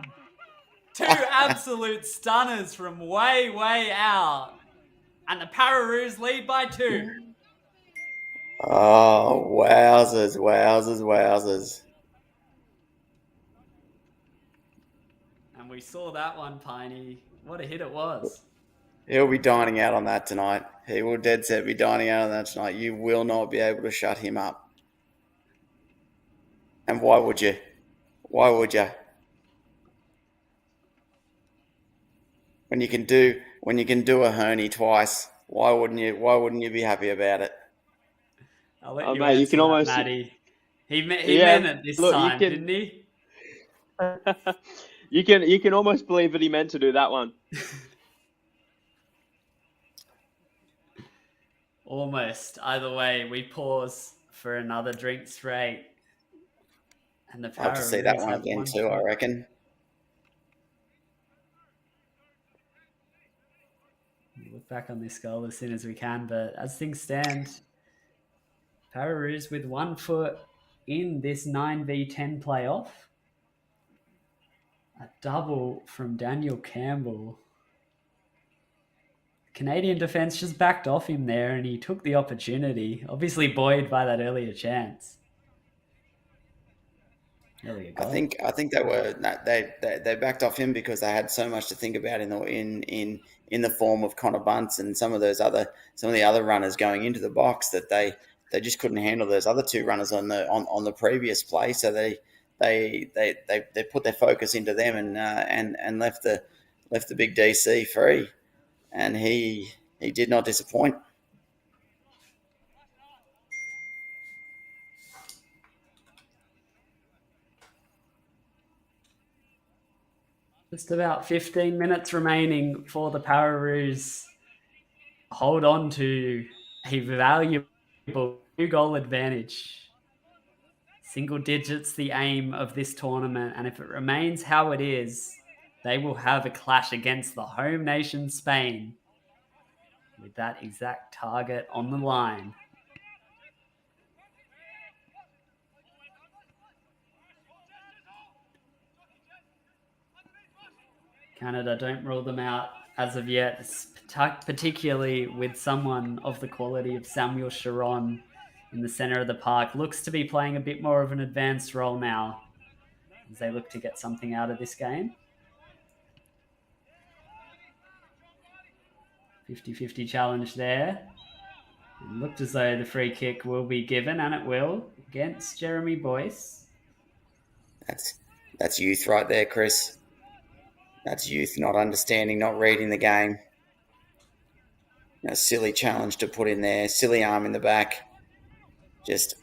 Two absolute stunners from way, way out. And the Pararoos lead by 2. Oh, wowzers, wowzers, wowzers. And we saw that one, Pyne. What a hit it was. He'll be dining out on that tonight. He will dead set be dining out on that tonight. You will not be able to shut him up. And why would you? Why would you? When you can do a Hearne twice, why wouldn't you? Why wouldn't you be happy about it? I'll let Oh, you mate, you answer can that, almost- Matty. He meant it this look, you time, can- didn't he? You can almost believe that he meant to do that one. Almost. Either way, we pause for another drink straight. And the I'll have to see that Pararoos one have again one too, I reckon. We'll look back on this goal as soon as we can, but as things stand, Pararoos with 1 foot in this 9v10 playoff. A double from Daniel Campbell. Canadian defence just backed off him there, and he took the opportunity, obviously buoyed by that earlier chance. Earlier goal. I think they backed off him because they had so much to think about in the form of Connor Bunce and some of the other runners going into the box that they just couldn't handle those other 2 runners on the previous play. So they put their focus into them and left the big DC free, and he did not disappoint. Just about 15 minutes remaining for the Pararoos. Hold on to a valuable 2-goal advantage. Single digits the aim of this tournament, and if it remains how it is, they will have a clash against the home nation Spain with that exact target on the line. Canada don't rule them out as of yet, particularly with someone of the quality of Samuel Hearne in the centre of the park. Looks to be playing a bit more of an advanced role now as they look to get something out of this game. 50-50 challenge there. It looked as though the free kick will be given, and it will, against Jeremy Boyce. That's youth right there, Chris. That's youth not understanding, not reading the game. A silly challenge to put in there, silly arm in the back. Just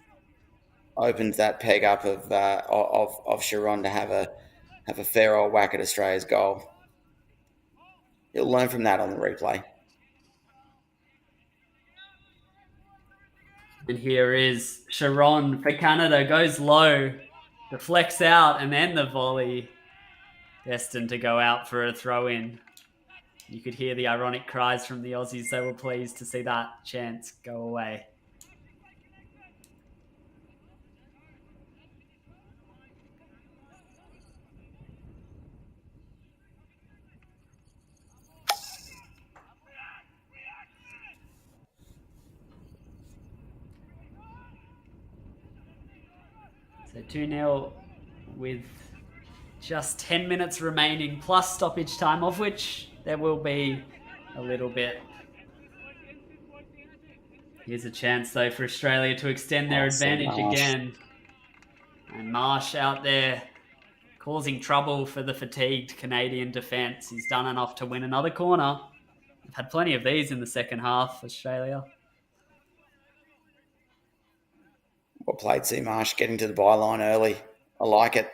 opens that peg up of Hearne to have a fair old whack at Australia's goal. He'll learn from that on the replay. And here is Hearne for Canada, goes low, deflects out, and then the volley. Destined to go out for a throw-in. You could hear the ironic cries from the Aussies. They were pleased to see that chance go away. So 2-0 with just 10 minutes remaining, plus stoppage time, of which there will be a little bit. Here's a chance, though, for Australia to extend their advantage again. And Marsh out there causing trouble for the fatigued Canadian defence. He's done enough to win another corner. They've had plenty of these in the second half, Australia. Well played, C. Marsh, getting to the byline early. I like it.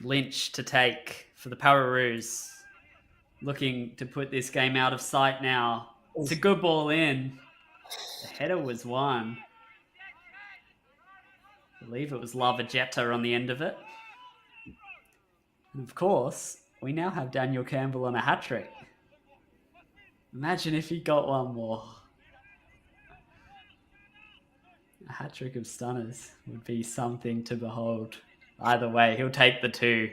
Lynch to take for the Pararoos. Looking to put this game out of sight now. It's a good ball in. The header was won. I believe it was Lava Jetta on the end of it. And of course, we now have Daniel Campbell on a hat-trick. Imagine if he got one more. A hat-trick of stunners would be something to behold. Either way, he'll take the 2.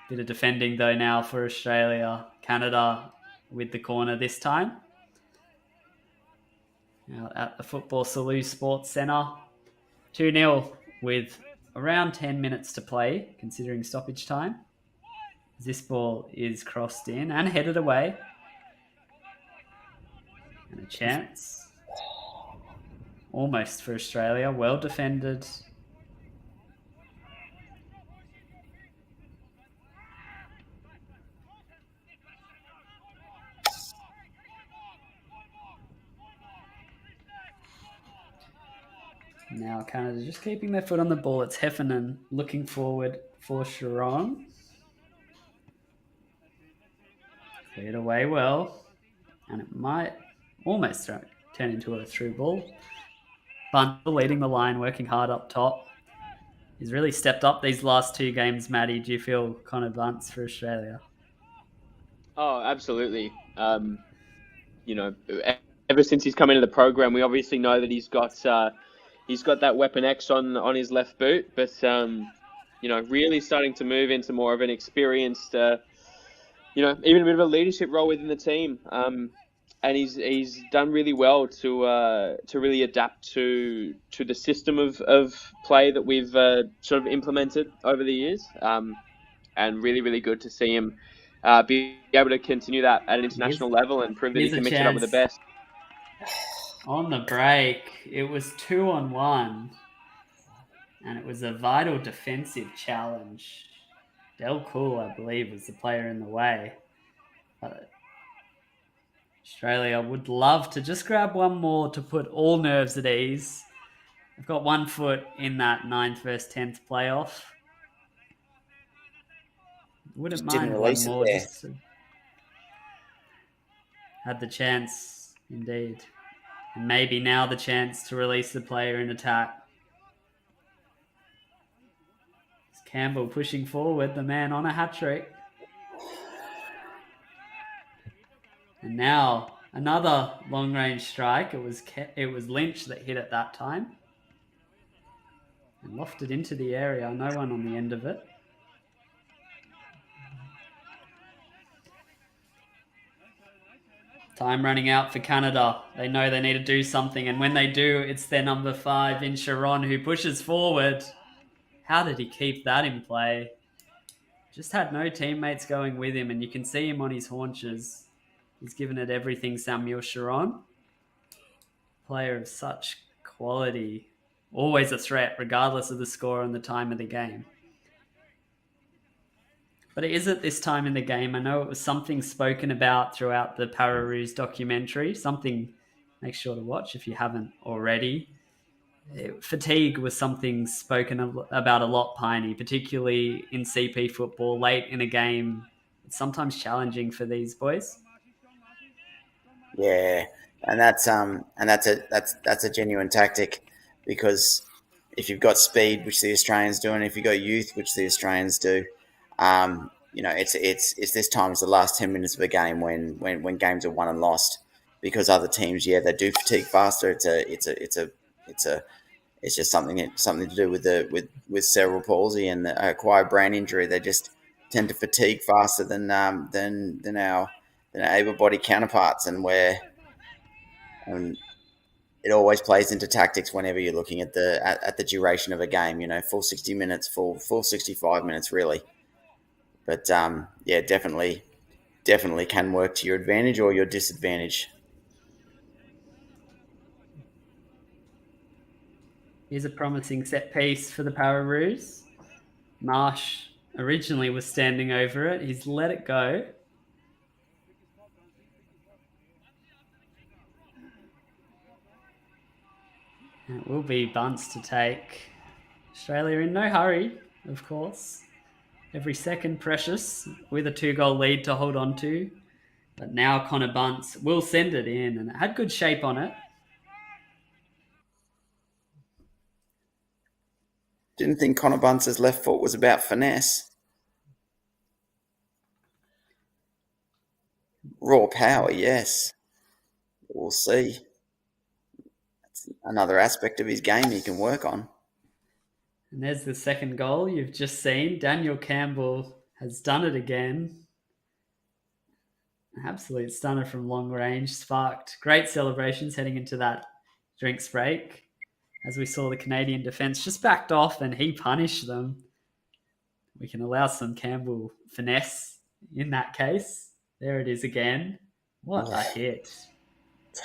Bit of defending though now for Australia. Canada with the corner this time. Now at the Football Salou Sports Centre. 2-0 with around 10 minutes to play, considering stoppage time. This ball is crossed in and headed away. And a chance. Almost for Australia. Well defended. Now Canada just keeping their foot on the ball. It's Heffernan looking forward for Sharon. Cleared away well. And it might almost turn into a through ball. Buntle leading the line, working hard up top. He's really stepped up these last 2 games, Matty. Do you feel Connor Bunce for Australia? Oh, absolutely. Ever since he's come into the program, we obviously know that he's got that Weapon X on his left boot, but really starting to move into more of an experienced, even a bit of a leadership role within the team. And he's done really well to really adapt to the system of play that we've sort of implemented over the years. And really, really good to see him be able to continue that at an international level and prove that he can mix it up with the best. On the break, it was 2-on-1, and it was a vital defensive challenge. Del Cool, I believe, was the player in the way. But Australia would love to just grab one more to put all nerves at ease. They've got 1 foot in that 9th versus 10th playoff. Wouldn't mind one more. Just had the chance, indeed. And maybe now the chance to release the player in attack. It's Campbell pushing forward, the man on a hat-trick. And now another long-range strike. It was Lynch that hit it that time. And lofted into the area. No one on the end of it. Time running out for Canada. They know they need to do something. And when they do, it's their number 5 in Sharon who pushes forward. How did he keep that in play? Just had no teammates going with him. And you can see him on his haunches. He's given it everything, Samuel Sharon. Player of such quality. Always a threat, regardless of the score and the time of the game. But it is at this time in the game. I know it was something spoken about throughout the Pararoos documentary. Something, make sure to watch if you haven't already. Fatigue was something spoken about a lot, Pyne, particularly in CP football. Late in a game, it's sometimes challenging for these boys. Yeah, and that's a genuine tactic, because if you've got speed, which the Australians do, and if you've got youth, which the Australians do, it's this time is the last 10 minutes of a game when games are won and lost, because other teams, they do fatigue faster. It's just something to do with cerebral palsy and the acquired brain injury. They just tend to fatigue faster than our able-bodied counterparts, and it always plays into tactics whenever you're looking at the duration of a game. Full 60 minutes, full 65 minutes, really. But definitely can work to your advantage or your disadvantage. Here's a promising set piece for the Pararoos. Marsh originally was standing over it. He's let it go. And it will be Bunce to take. Australia in no hurry, of course. Every second precious, with a 2-goal lead to hold on to. But now Connor Bunce will send it in, and it had good shape on it. Didn't think Connor Bunce's left foot was about finesse. Raw power, yes. We'll see. That's another aspect of his game he can work on. And there's the second goal you've just seen. Daniel Campbell has done it again. Absolute stunner from long range. Sparked great celebrations heading into that drinks break. As we saw, the Canadian defence just backed off and he punished them. We can allow some Campbell finesse in that case. There it is again. What a hit.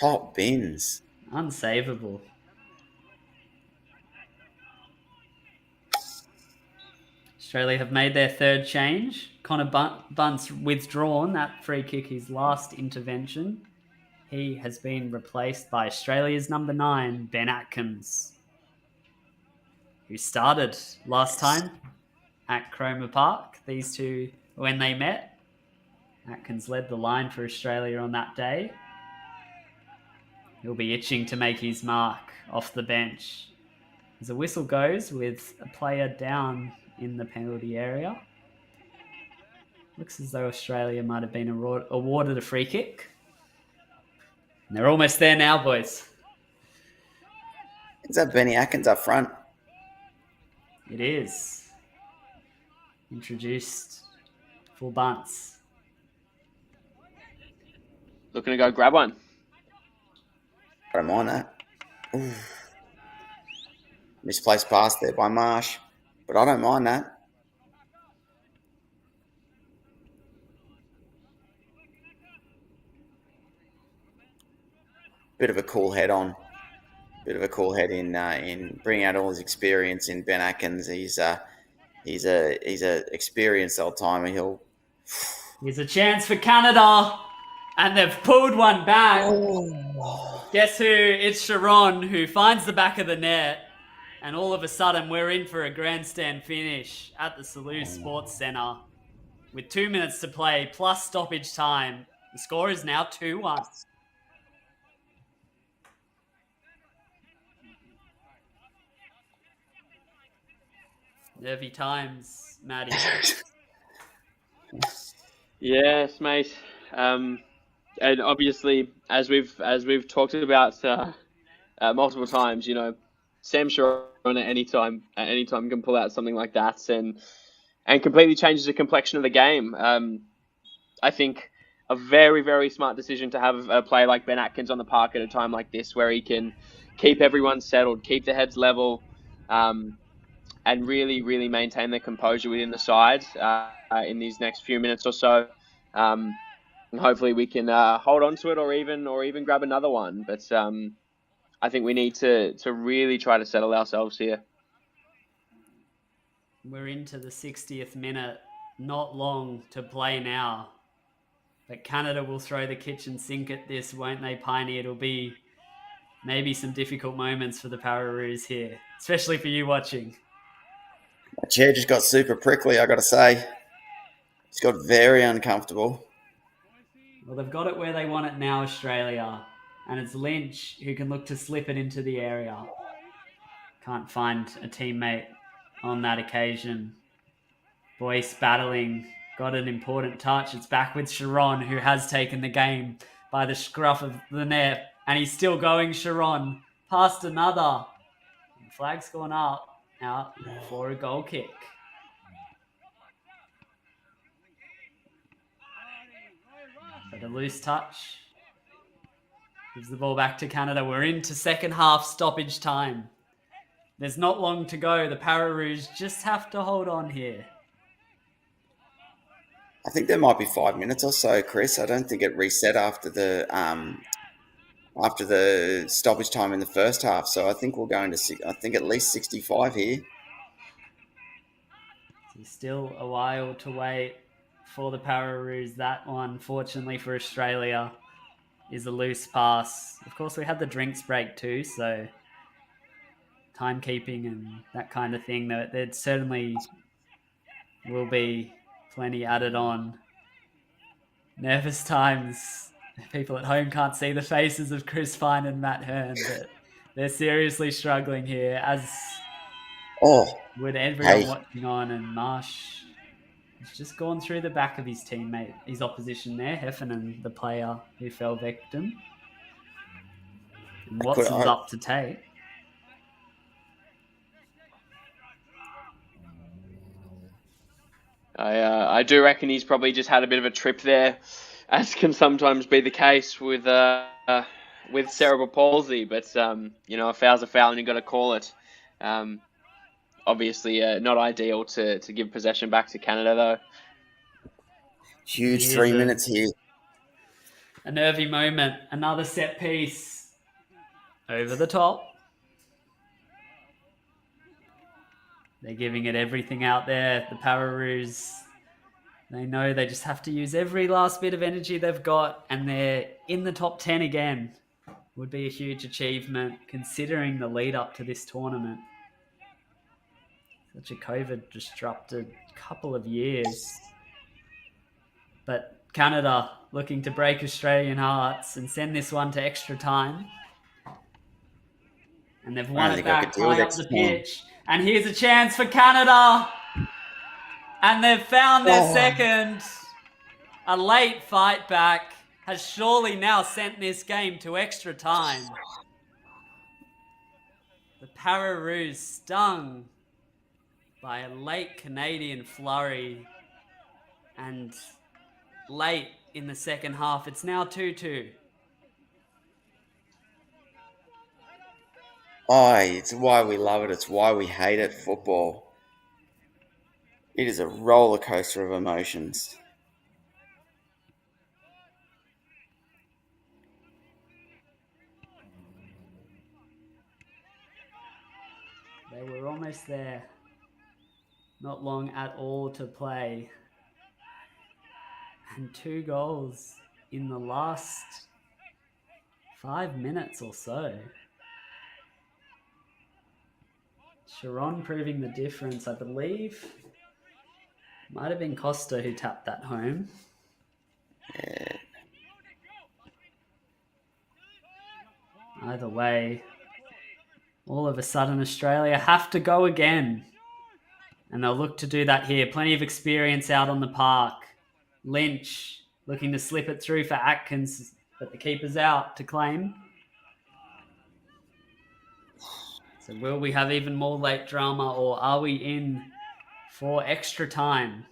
Top bins. Unsavable. Australia have made their third change. Connor Bunce withdrawn that free kick, his last intervention. He has been replaced by Australia's number 9, Ben Atkins, who started last time at Cromer Park. These two, when they met, Atkins led the line for Australia on that day. He'll be itching to make his mark off the bench. As a whistle goes with a player down in the penalty area. Looks as though Australia might have been awarded a free kick. And they're almost there now, boys. Is that Benny Atkins up front? It is. Introduced for Bunce. Looking to go grab one. I don't mind that. Ooh. Misplaced pass there by Marsh, but I don't mind that. Bit of a cool head on. Bit of a cool head in bringing out all his experience in Ben Atkins. He's a experienced old timer. Here's a chance for Canada, and they've pulled one back. Guess who? It's Sharon who finds the back of the net, and all of a sudden we're in for a grandstand finish at the Salou Sports Centre with 2 minutes to play plus stoppage time. The score is now 2-1. Nervy times, Matty. Yes, mate. And obviously, as we've talked about multiple times, you know, Sam Sharon at any time can pull out something like that and completely changes the complexion of the game. I think a very, very smart decision to have a player like Ben Atkins on the park at a time like this, where he can keep everyone settled, keep the heads level, and really, really maintain their composure within the side in these next few minutes or so. And hopefully we can hold on to it or even grab another one. But I think we need to really try to settle ourselves here. We're into the 60th minute. Not long to play now. But Canada will throw the kitchen sink at this, won't they, Pyne? It'll be maybe some difficult moments for the Pararoos here, especially for you watching. My chair just got super prickly, I got to say. It's got very uncomfortable. Well, they've got it where they want it now, Australia. And it's Lynch who can look to slip it into the area. Can't find a teammate on that occasion. Boyce battling. Got an important touch. It's back with Sharon, who has taken the game by the scruff of the neck. And he's still going, Sharon. Past another. And flag's gone up. Out for a goal kick. But a loose touch. Gives the ball back to Canada. We're into second half stoppage time. There's not long to go. The Pararoos just have to hold on here. I think there might be 5 minutes or so, Chris. I don't think it reset after the stoppage time in the first half. So I think we're going to, at least 65 here. So still a while to wait for the Pararoos. That one, fortunately for Australia, is a loose pass. Of course, we had the drinks break too, so timekeeping and that kind of thing, there certainly will be plenty added on. Nervous times. People at home can't see the faces of Chris Pyne and Matt Hearne, but they're seriously struggling here as Oh, with everyone hey. watching on, and Marsh has just gone through the back of his teammate, his opposition there, Heffernan, the player who fell victim. And Watson's up to take. I do reckon he's probably just had a bit of a trip there, as can sometimes be the case with cerebral palsy. But a foul's a foul, and you've got to call it. Obviously, not ideal to give possession back to Canada, though. Huge 3 minutes here. A nervy moment. Another set piece. Over the top. They're giving it everything out there. The Pararoos, they know they just have to use every last bit of energy they've got, and they're in the top 10 again. Would be a huge achievement considering the lead up to this tournament. Such a COVID-disrupted couple of years. But Canada looking to break Australian hearts and send this one to extra time. And they've won it back high up the pitch. And here's a chance for Canada. And they've found their second. A late fight back has surely now sent this game to extra time. The Pararoos stung by a late Canadian flurry. And late in the second half, it's now 2-2. Oh, it's why we love it. It's why we hate it, football. It is a roller coaster of emotions. They were almost there. Not long at all to play. And 2 goals in the last 5 minutes or so. Sharon proving the difference, I believe. Might have been Costa who tapped that home. Yeah. Either way, all of a sudden Australia have to go again. And they'll look to do that here. Plenty of experience out on the park. Lynch looking to slip it through for Atkins, but the keeper's out to claim. So will we have even more late drama, or are we in for extra time?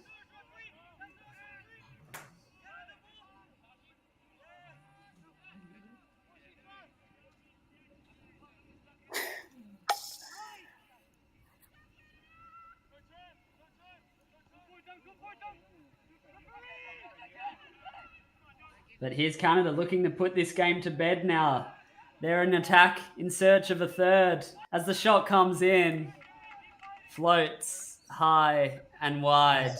But here's Canada looking to put this game to bed now. They're in attack in search of a third. As the shot comes in, floats high and wide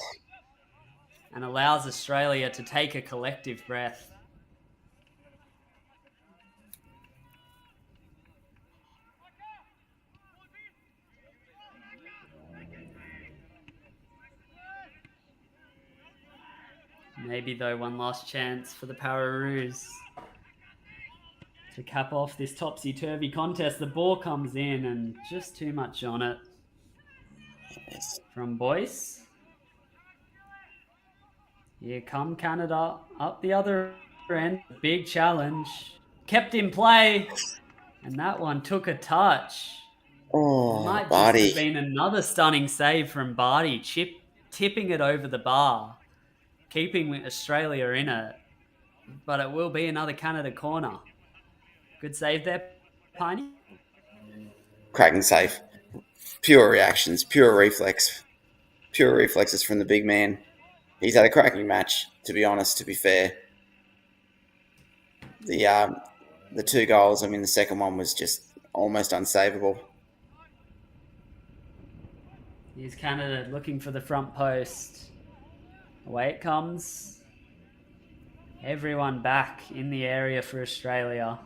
and allows Australia to take a collective breath. Maybe, though, one last chance for the Pararoos to cap off this topsy-turvy contest. The ball comes in and just too much on it from Boyce. Here come Canada up the other end. Big challenge. Kept in play. And that one took a touch. Oh, Might Barty. just have been another stunning save from Barty. Tipping it over the bar. Keeping Australia in it. But it will be another Canada corner. Good save there, Pyne. Cracking save. Pure reactions, pure reflexes from the big man. He's had a cracking match, to be honest, to be fair. The 2 goals, I mean, the second one was just almost unsavable. Here's Canada looking for the front post. Away it comes. Everyone back in the area for Australia.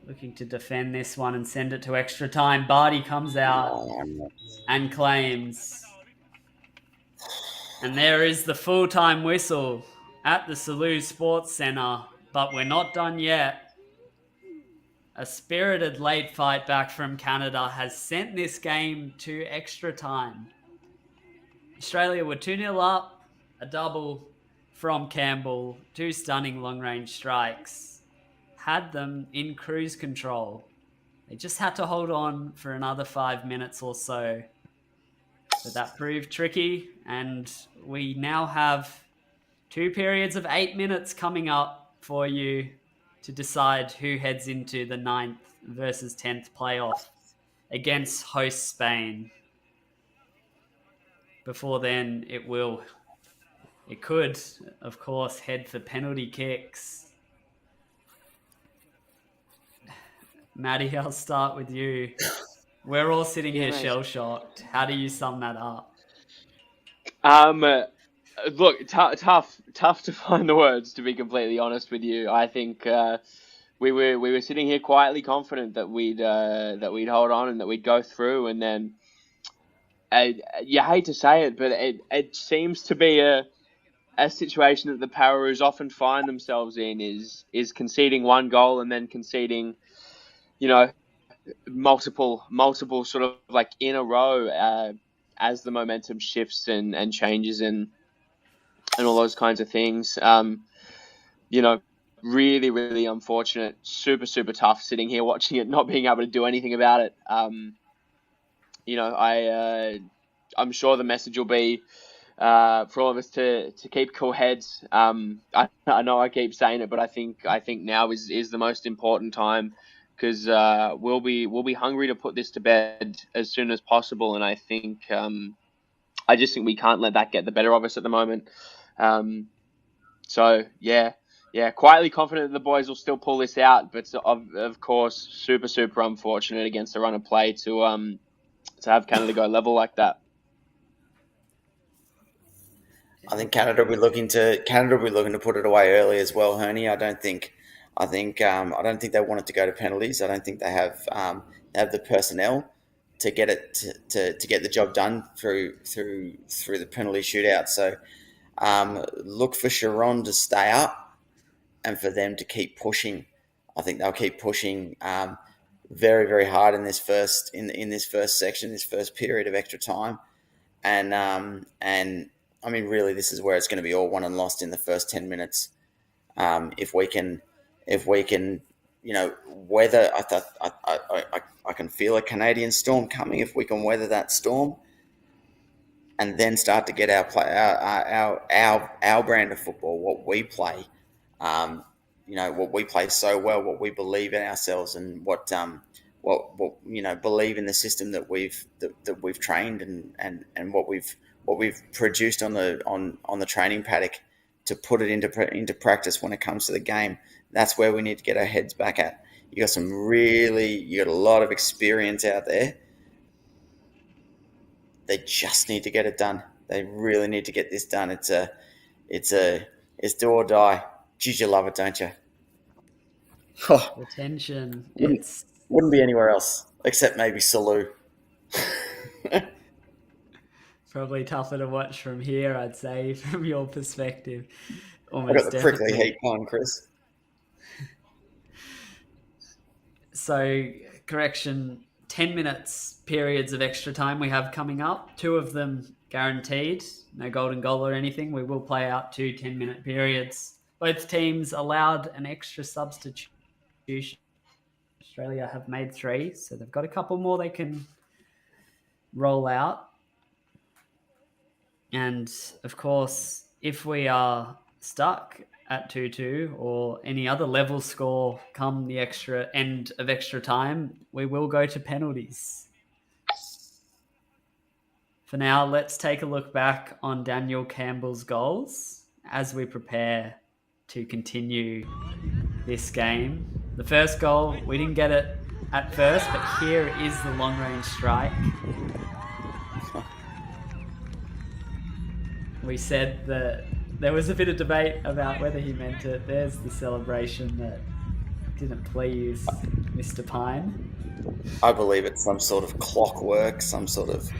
Looking to defend this one and send it to extra time. Barty comes out and claims. And there is the full-time whistle at the Salou Sports Centre. But we're not done yet. a spirited late fight back from Canada has sent this game to extra time. Australia were 2-0 up, a double from Campbell, 2 stunning long-range strikes, had them in cruise control. They just had to hold on for another 5 minutes or so. But that proved tricky, and we now have 2 periods of 8 minutes coming up for you to decide who heads into the 9th versus 10th playoff against host Spain. Before then, it could, of course, head for penalty kicks. Matty, I'll start with you. We're all sitting here shell-shocked. How do you sum that up? Look, tough to find the words, to be completely honest with you. I think we were sitting here quietly confident that we'd hold on and that we'd go through, and then you hate to say it, but it seems to be a situation that the Pararoos often find themselves in is conceding one goal and then conceding, multiple sort of like in a row as the momentum shifts and changes and all those kinds of things. Really, really unfortunate. Super, super tough sitting here watching it, not being able to do anything about it. I'm sure the message will be for all of us to keep cool heads. I know I keep saying it, but I think now is the most important time, because we'll be hungry to put this to bed as soon as possible, and I just think we can't let that get the better of us at the moment. So quietly confident that the boys will still pull this out, but of course super, super unfortunate against the run of play to have Canada go level like that. I think Canada will be looking to put it away early as well, Hearne. I don't think they want it to go to penalties. I don't think they have the personnel to get it to get the job done through the penalty shootout. So look for Sharon to stay up and for them to keep pushing. I think they'll keep pushing very, very hard in this first section, this first period of extra time, and I mean, really, this is where it's going to be all won and lost in the first 10 minutes. If we can, weather. I can feel a Canadian storm coming. If we can weather that storm, and then start to get our brand of football, what we play, what we play so well, what we believe in ourselves, and what believe in the system that we've trained and what we've produced on the training paddock to put it into practice when it comes to the game. That's where we need to get our heads back at. You got a lot of experience out there. They just need to get it done. They really need to get this done. It's do or die. Geez, you love it, don't you? Oh, the tension. Wouldn't be anywhere else except maybe Salou. Probably tougher to watch from here, I'd say, from your perspective. I got the prickly heat on, Chris. So, correction, 10 minutes periods of extra time we have coming up. 2 of them guaranteed. No golden goal or anything. We will play out 2 10-minute periods. Both teams allowed an extra substitution. Australia have made 3, so they've got a couple more they can roll out. And, of course, if we are stuck at 2-2 or any other level score come the end of extra time, we will go to penalties. For now, let's take a look back on Daniel Campbell's goals as we prepare to continue this game. The first goal, we didn't get it at first, but here is the long-range strike. We said that there was a bit of debate about whether he meant it. There's the celebration that didn't please Mr. Pyne. I believe it's some sort of clockwork, some sort of,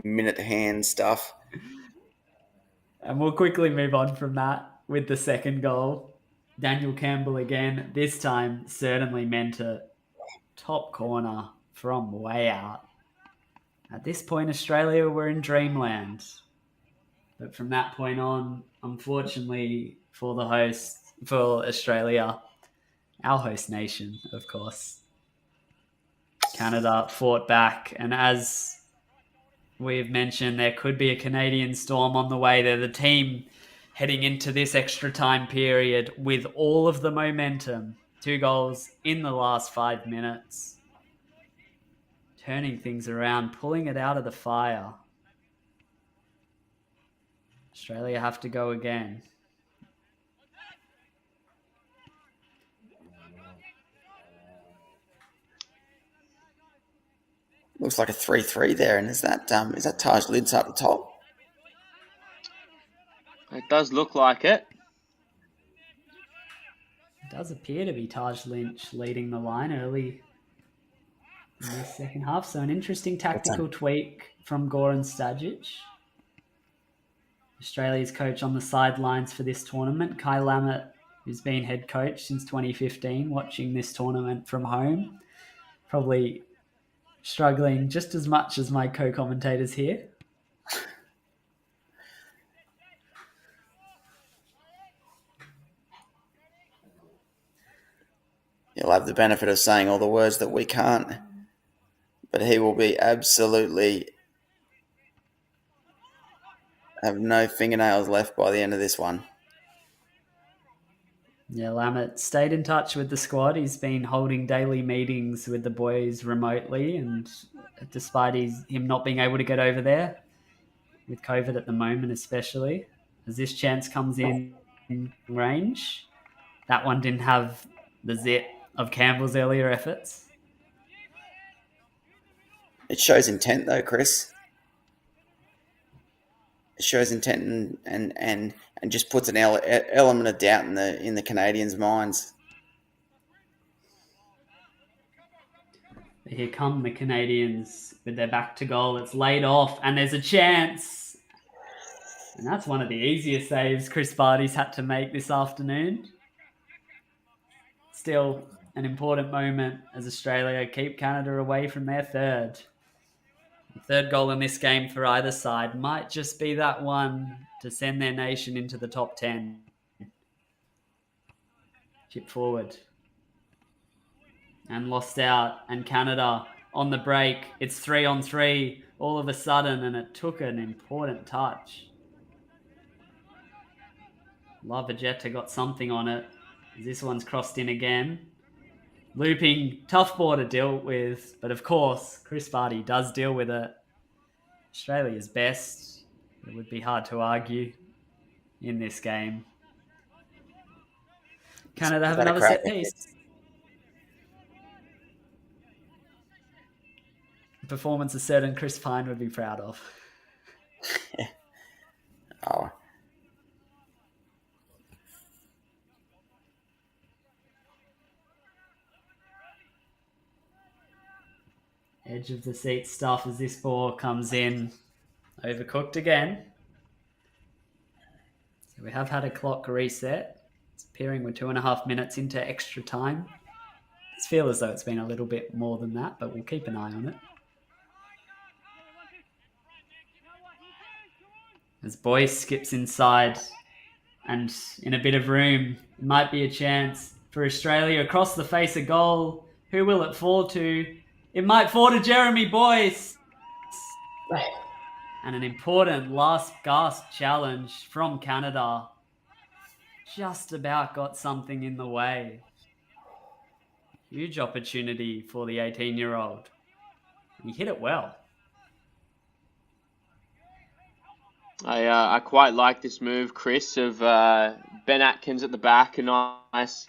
minute hand stuff. And we'll quickly move on from that with the second goal. Daniel Campbell again. This time certainly meant a top corner from way out. At this point, Australia were in dreamland. But from that point on, unfortunately for Australia, our host nation, of course, Canada fought back. And as we've mentioned, there could be a Canadian storm on the way. They're the team heading into this extra time period with all of the momentum. 2 goals in the last 5 minutes. Turning things around, pulling it out of the fire. Australia have to go again. Looks like a 3-3 there, and is that Taj Lids up the top? It does look like it. It does appear to be Taj Lynch leading the line early in this second half. So an interesting tactical tweak from Goran Stajic. Australia's coach on the sidelines for this tournament, Kai Lammett, who's been head coach since 2015, watching this tournament from home. Probably struggling just as much as my co-commentators here. He'll have the benefit of saying all the words that we can't, but he will be absolutely have no fingernails left by the end of this one. Yeah, Lammett stayed in touch with the squad. He's been holding daily meetings with the boys remotely, and despite him not being able to get over there with COVID at the moment, especially as this chance comes in range, that one didn't have the zip of Campbell's earlier efforts. It shows intent, though, Chris. It shows intent and just puts an element of doubt in the Canadians' minds. Here come the Canadians with their back to goal. It's laid off, and there's a chance. And that's one of the easiest saves Chris Barty's had to make this afternoon. Still an important moment as Australia keep Canada away from their third. The third goal in this game for either side might just be that one to send their nation into the top 10. Chip forward. And lost out. And Canada on the break. It's 3-on-3 all of a sudden, and it took an important touch. Lavagetta got something on it. This one's crossed in again. Looping, tough ball to deal with, but of course, Chris Barty does deal with it. Australia's best. It would be hard to argue in this game. Canada have another set piece. A performance a certain Chris Pyne would be proud of. Oh. Edge of the seat stuff as this ball comes in. Overcooked again. So we have had a clock reset. It's appearing we're 2.5 minutes into extra time. It feels as though it's been a little bit more than that, but we'll keep an eye on it. As Boyce skips inside and in a bit of room, it might be a chance for Australia across the face of goal. Who will it fall to? It might fall to Jeremy Boyce. And an important last gasp challenge from Canada. Just about got something in the way. Huge opportunity for the 18-year-old. He hit it well. I quite like this move, Chris, of Ben Atkins at the back. A nice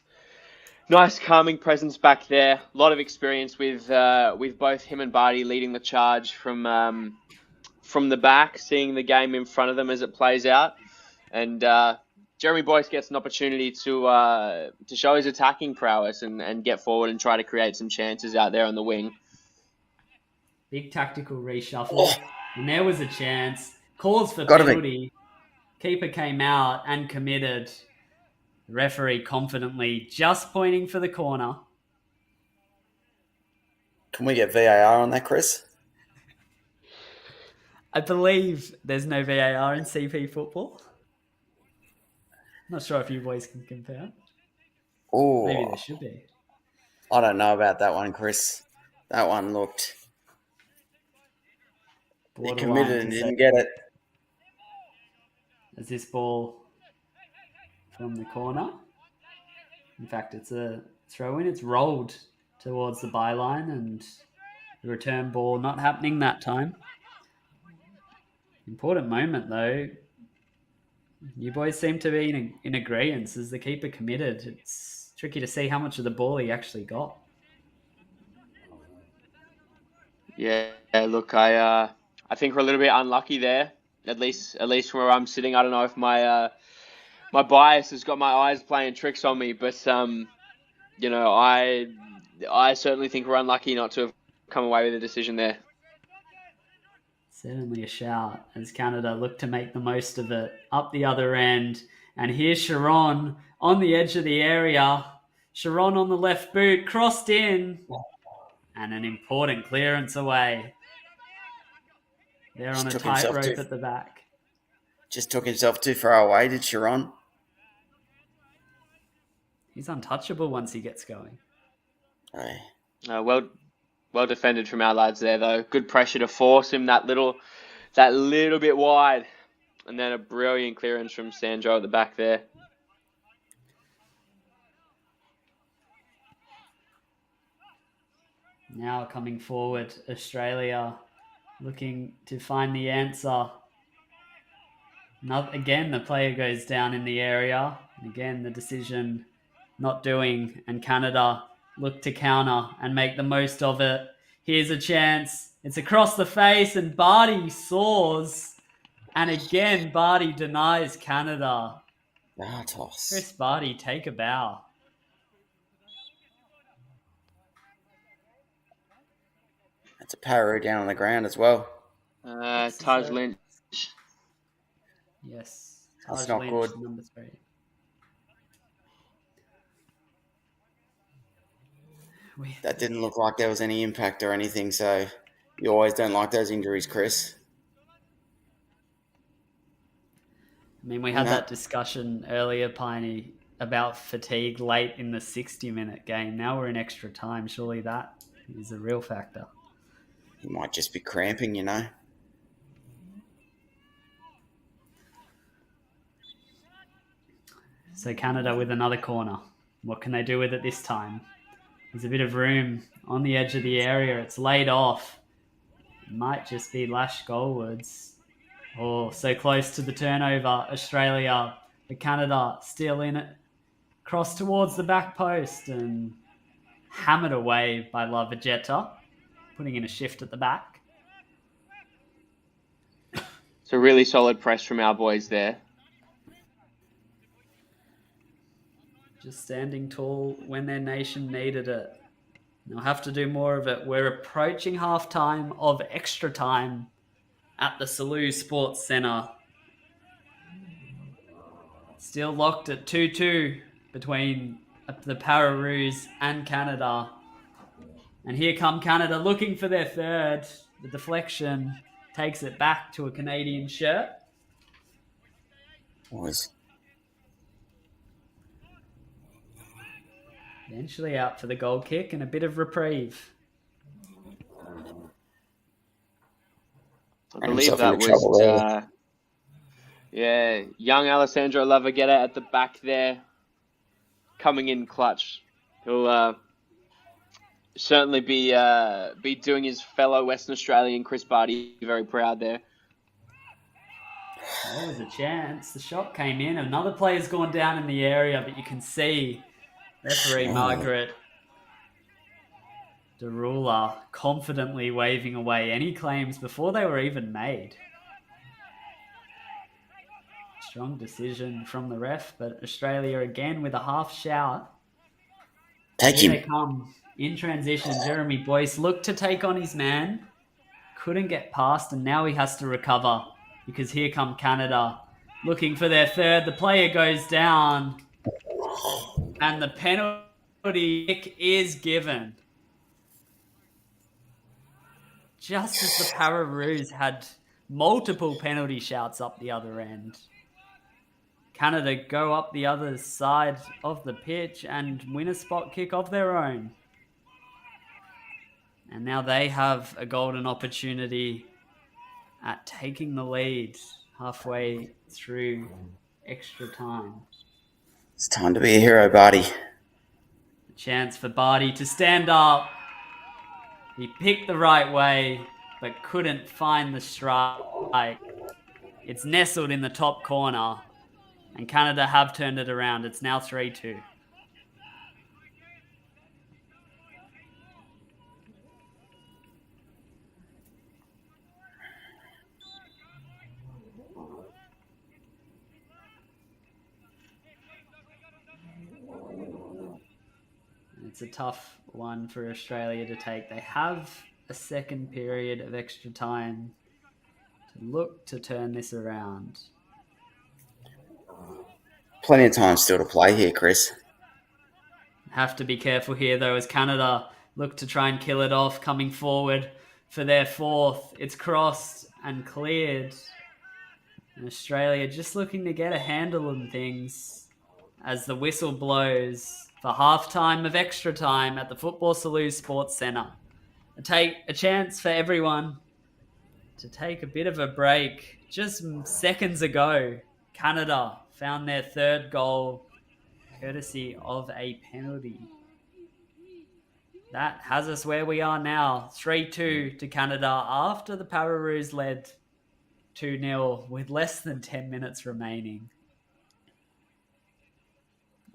calming presence back there. A lot of experience with both him and Barty leading the charge from the back, seeing the game in front of them as it plays out. And Jeremy Boyce gets an opportunity to show his attacking prowess and get forward and try to create some chances out there on the wing. Big tactical reshuffle. And there was a chance. Calls for penalty. Keeper came out and committed. The referee confidently just pointing for the corner. Can we get VAR on that, Chris? I believe there's no VAR in CP football. Not sure if you boys can compare. Oh, Maybe there should be. I don't know about that one, Chris. That one looked... He committed and didn't get it. As this ball from the corner. In fact, it's a throw-in. It's rolled towards the byline, and the return ball not happening that time. Important moment, though. You boys seem to be in agreement. As the keeper committed, it's tricky to see how much of the ball he actually got. Yeah, look, I think we're a little bit unlucky there. At least from where I'm sitting. I don't know if my bias has got my eyes playing tricks on me, but you know, I certainly think we're unlucky not to have come away with a decision there. Certainly a shout as Canada look to make the most of it. Up the other end, and here's Hearne on the edge of the area. Hearne on the left boot, crossed in, and an important clearance away. They're on a tightrope at the back. Just took himself too far away, did Hearne? He's untouchable once he gets going. Aye. Well defended from our lads there, though. Good pressure to force him that little bit wide. And then a brilliant clearance from Sandro at the back there. Now coming forward, Australia looking to find the answer. Again, the player goes down in the area. Again, the decision not doing, and Canada look to counter and make the most of it. Here's a chance. It's across the face, and Barty soars. And again, Barty denies Canada. Bartos. Chris Barty, take a bow. That's a Pararoos down on the ground as well. Taj Lynch. Yes. That's Taj not Lynch, good. number 3. That didn't look like there was any impact or anything, so you always don't like those injuries, Chris. I mean, we had that discussion earlier, Pyne, about fatigue late in the 60-minute game. Now we're in extra time. Surely that is a real factor. He might just be cramping, you know. So Canada with another corner. What can they do with it this time? There's a bit of room on the edge of the area. It's laid off. It might just be lashed goalwards. Oh, so close to the turnover. Australia, but Canada still in it. Cross towards the back post and hammered away by Lavagetta, putting in a shift at the back. It's a really solid press from our boys there. Just standing tall when their nation needed it. They'll have to do more of it. We're approaching half-time of extra time at the Salou Sports Centre. Still locked at 2-2 between the Pararoos and Canada. And here come Canada looking for their third. The deflection takes it back to a Canadian shirt. Was Eventually out for the goal kick and a bit of reprieve. I believe that was, young Alessandro Lavagetta at the back there, coming in clutch. He'll certainly be doing his fellow Western Australian Chris Barty very proud there. There was a chance. The shot came in. Another player's gone down in the area, but you can see referee Margaret Derula confidently waving away any claims before they were even made. Strong decision from the ref, but Australia again with a half shout. take Here him. they come in transition. Jeremy Boyce looked to take on his man, couldn't get past, and now he has to recover because here come Canada looking for their third. The player goes down, And the penalty kick is given. Just as the Pararoos had multiple penalty shouts up the other end. Canada go up the other side of the pitch and win a spot kick of their own. And now they have a golden opportunity at taking the lead halfway through extra time. It's time to be a hero, Barty. A chance for Barty to stand up. He picked the right way, but couldn't find the strike. It's nestled in the top corner, and Canada have turned it around. It's now 3-2. It's a tough one for Australia to take. They have a second period of extra time to look to turn this around. Plenty of time still to play here, Chris. Have to be careful here, though, as Canada look to try and kill it off, coming forward for their fourth. It's crossed and cleared. And Australia just looking to get a handle on things as the whistle blows for half-time of extra time at the Football Salute Sports Centre. A chance for everyone to take a bit of a break. Just seconds ago, Canada found their third goal courtesy of a penalty. That has us where we are now, 3-2 to Canada after the Pararoos led 2-0 with less than 10 minutes remaining.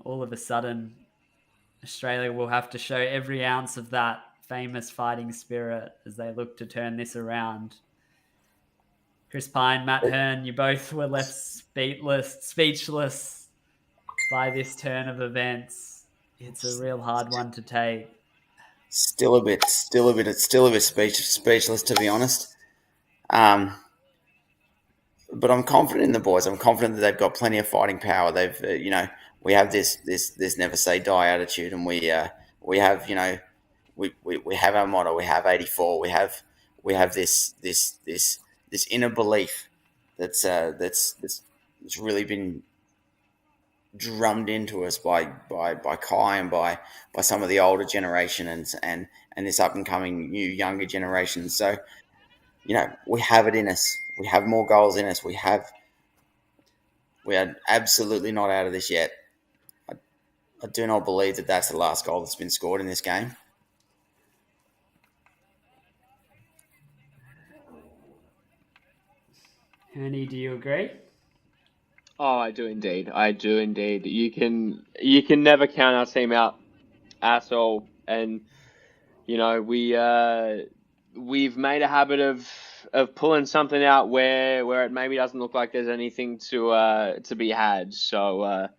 All of a sudden, Australia will have to show every ounce of that famous fighting spirit as they look to turn this around. Chris Pyne, Matt Hearne, you both were left speechless by this turn of events. It's a real hard one to take. Still a bit speechless, to be honest. But I'm confident in the boys. I'm confident that they've got plenty of fighting power. They've, we have this never say die attitude, and we have, we have our motto. We have 84. We have this inner belief that's really been drummed into us by Kai and by some of the older generation and this up and coming new younger generation. So, we have it in us. We have more goals in us. We are absolutely not out of this yet. I do not believe that that's the last goal that's been scored in this game. Hearne, do you agree? Oh, I do indeed. You can never count our team out at all, and we've made a habit of pulling something out where it maybe doesn't look like there's anything to be had. So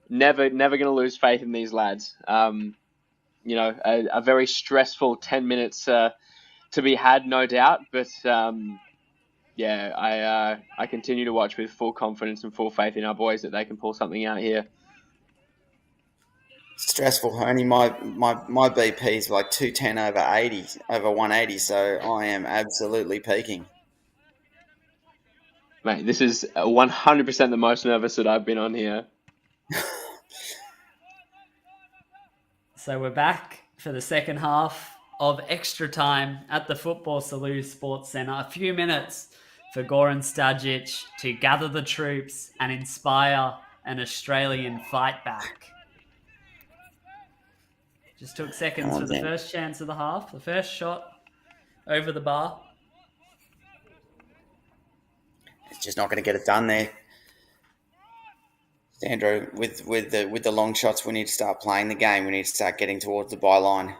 never going to lose faith in these lads. A very stressful 10 minutes to be had, no doubt, but. I continue to watch with full confidence and full faith in our boys that they can pull something out here. Stressful, Hearne. My BP is like 210 over 180, so I am absolutely peaking. Mate, this is 100% the most nervous that I've been on here. So we're back for the second half of extra time at the Football Salute Sports Centre. A few minutes for Goran Stajic to gather the troops and inspire an Australian fight back. Just took seconds for the first chance of the half, the first shot over the bar. It's just not going to get it done there. Sandro, with the long shots, we need to start playing the game. We need to start getting towards the byline.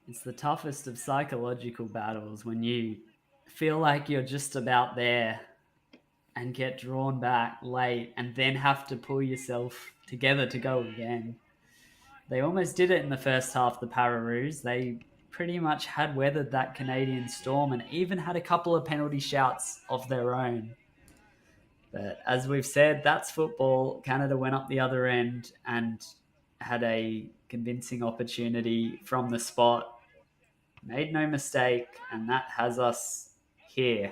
It's the toughest of psychological battles when you feel like you're just about there and get drawn back late and then have to pull yourself together to go again. They almost did it in the first half, the Pararoos. They pretty much had weathered that Canadian storm and even had a couple of penalty shouts of their own. But as we've said, that's football. Canada went up the other end and had a convincing opportunity from the spot. Made no mistake, and that has us here.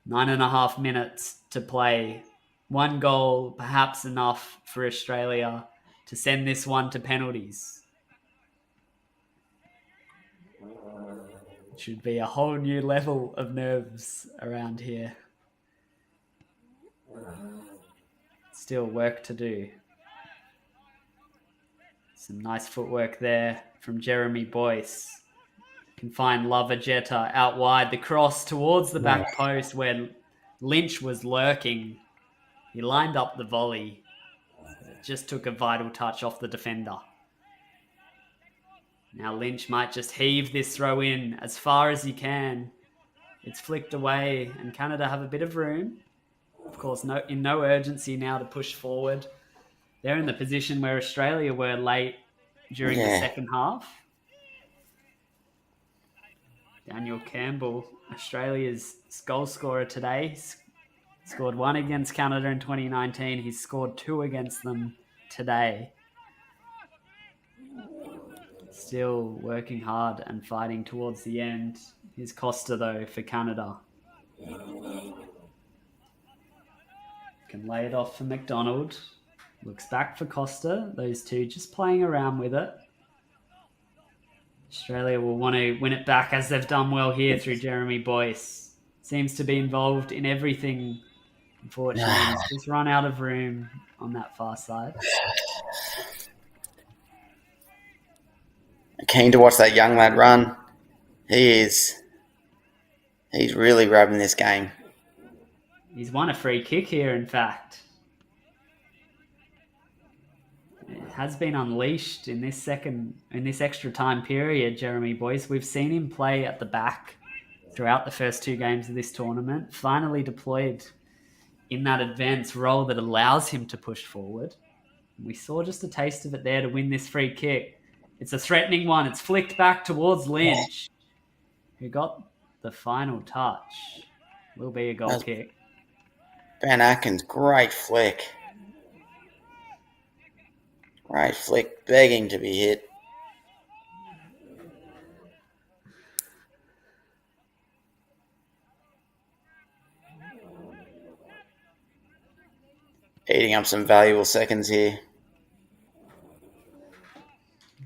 9.5 minutes to play. 1 goal, perhaps enough for Australia to send this one to penalties. It should be a whole new level of nerves around here. Still work to do. Some nice footwork there from Jeremy Boyce. Can find Lavagetta out wide. The cross towards the back post where Lynch was lurking. He lined up the volley. It just took a vital touch off the defender. Now Lynch might just heave this throw in as far as he can. It's flicked away and Canada have a bit of room. Of course, in no urgency now to push forward. They're in the position where Australia were late during the second half. Daniel Campbell, Australia's goal scorer today, scored 1 against Canada in 2019. He's scored 2 against them today. Still working hard and fighting towards the end. Here's Costa, though, for Canada. Can lay it off for McDonald. Looks back for Costa. Those two just playing around with it. Australia will want to win it back as they've done well here through Jeremy Boyce. Seems to be involved in everything. Unfortunately, he's just run out of room on that far side. Keen to watch that young lad run. He's really rubbing this game. He's won a free kick here, in fact. It has been unleashed in this extra time period, Jeremy Boyce. We've seen him play at the back throughout the first 2 games of this tournament, finally deployed in that advanced role that allows him to push forward. We saw just a taste of it there to win this free kick. It's a threatening one. It's flicked back towards Lynch, who got the final touch. Will be a goal kick. Van Aken's great flick. Great flick, begging to be hit. Eating up some valuable seconds here.